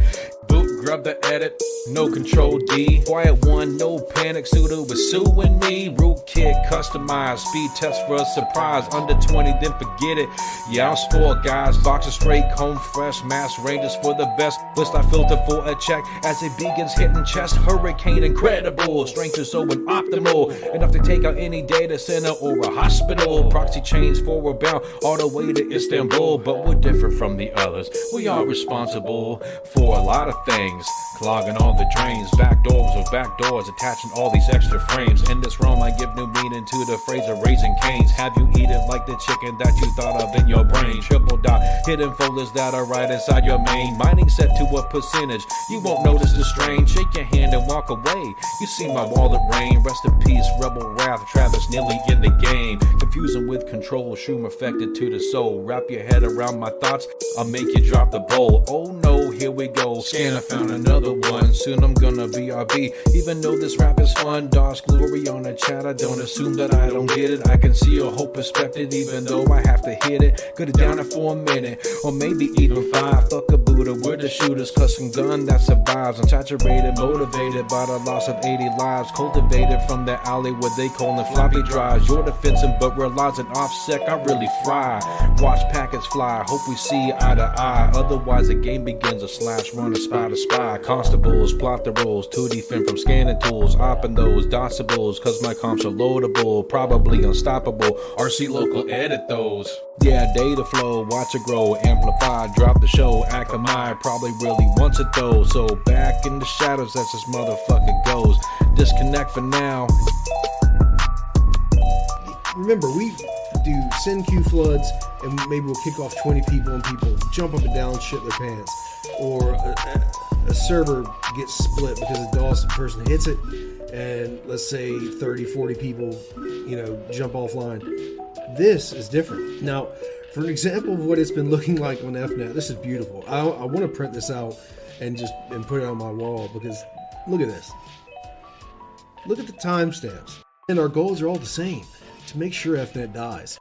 Boot grab the edit. No control D. Quiet one, no panic. Suda was suing me. Rootkit customized. Speed test for a surprise. Under 20, then forget it. Yeah, I'm spoiled, guys. Boxes straight, comb fresh. Mass ranges for the best. List I filter for a check as it begins hitting chest. Hurricane incredible. Strength is so optimal. Enough to take out any data center or a hospital. Proxy chains forward bound all the way to Istanbul. But we're different from the others. We are responsible for a lot of things. Clogging all the drains, back doors with back doors, attaching all these extra frames. In this realm, I give new meaning to the phrase of raising canes. Have you eat it like the chicken that you thought of in your brain? Triple dot, hidden folders that are right inside your main. Mining set to a percentage, you won't notice the strain. Shake your hand and walk away. You see my wallet rain. Rest in peace, Rebel Wrath, Travis nearly in the game. Confusing with control, shroom affected to the soul. Wrap your head around my thoughts, I'll make you drop the bowl. Oh no, here we go. Scanner found another one. Soon I'm gonna BRB. Even though this rap is fun, Dodge glory on the chat. I don't assume that I don't get it. I can see a whole perspective, even though I have to hit it. Could have down it for a minute, or maybe even 5. Fuck a Buddha, we're the shooters. Custom gun that survives. Unsaturated, motivated by the loss of 80 lives. Cultivated from the alley where they call them floppy drives. You're defensive, but realizing offsec, I really fry. Watch packets fly, hope we see eye to eye. Otherwise the game begins a slash run, a spy to spy. Constables plot the rules, 2D fin from scanning tools. Opping those docibles, cause my comps are loadable. Probably unstoppable, RC local edit those. Yeah, data flow, watch it grow, amplify, drop the show. Akamai probably really wants it though. So back in the shadows as this motherfucker goes. Disconnect for now. Remember, we do send Q floods, and maybe we'll kick off 20 people, and people jump up and down and shit their pants. Or a server gets split because a DOS person hits it, and let's say 30, 40 people, jump offline. This is different. Now, for an example of what it's been looking like on FNet, this is beautiful. I want to print this out and put it on my wall, because look at this. Look at the timestamps. And our goals are all the same, to make sure FNet dies.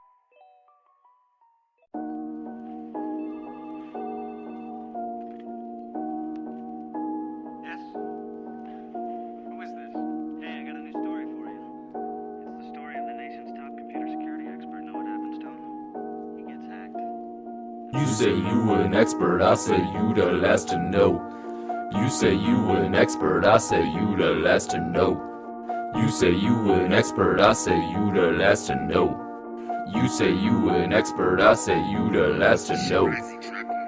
You say you were an expert, I say you the last to know. You say you were an expert, I say you the last to know. You say you were an expert, I say you the last to know. You say you were an expert, I say you the last to know.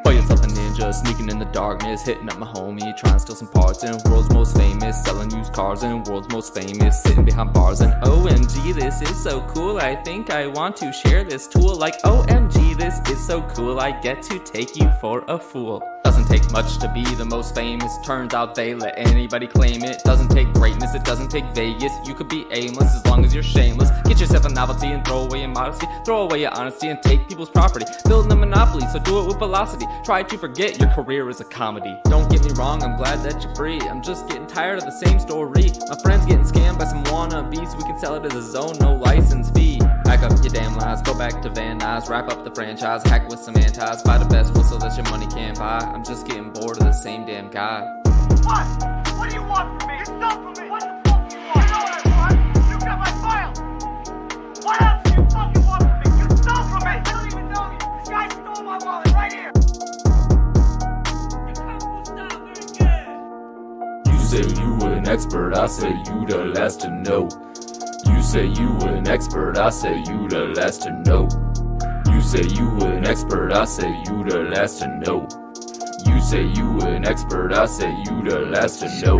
Call yourself a ninja, sneaking in the darkness, hitting up my homie, trying to steal some parts in world's most famous, selling used cars in world's most famous, sitting behind bars and OMG, this is so cool, I think I want to share this tool. Like OMG, this is so cool, I get to take you for a fool. Doesn't take much to be the most famous, turns out they let anybody claim it. Doesn't take greatness, it doesn't take Vegas, you could be aimless as long as you're shameless. Get yourself a novelty and throw away your modesty, throw away your honesty and take people's property. Building a monopoly, so do it with velocity. Try to forget your career is a comedy. Don't get me wrong, I'm glad that you're free, I'm just getting tired of the same story. My friend's getting scammed by some wannabes, we can sell it as a zone, no license fee. Back up your damn lies, go back to Van Nuys, wrap up the franchise, hack with some antis, buy the best whistle that your money can't buy. I'm just getting bored of the same damn guy. What? What do you want from me? You stole from me! What the fuck do you want? You know what I want! You got my file! What else do you fucking want from me? You stole from me! I don't even know you! This guy stole my wallet right here! You say you were an expert, I say you the last to know. You say you were an expert, I say you the last to know. You say you were an expert, I say you the last to know. You say you were an expert, I say you the last to know.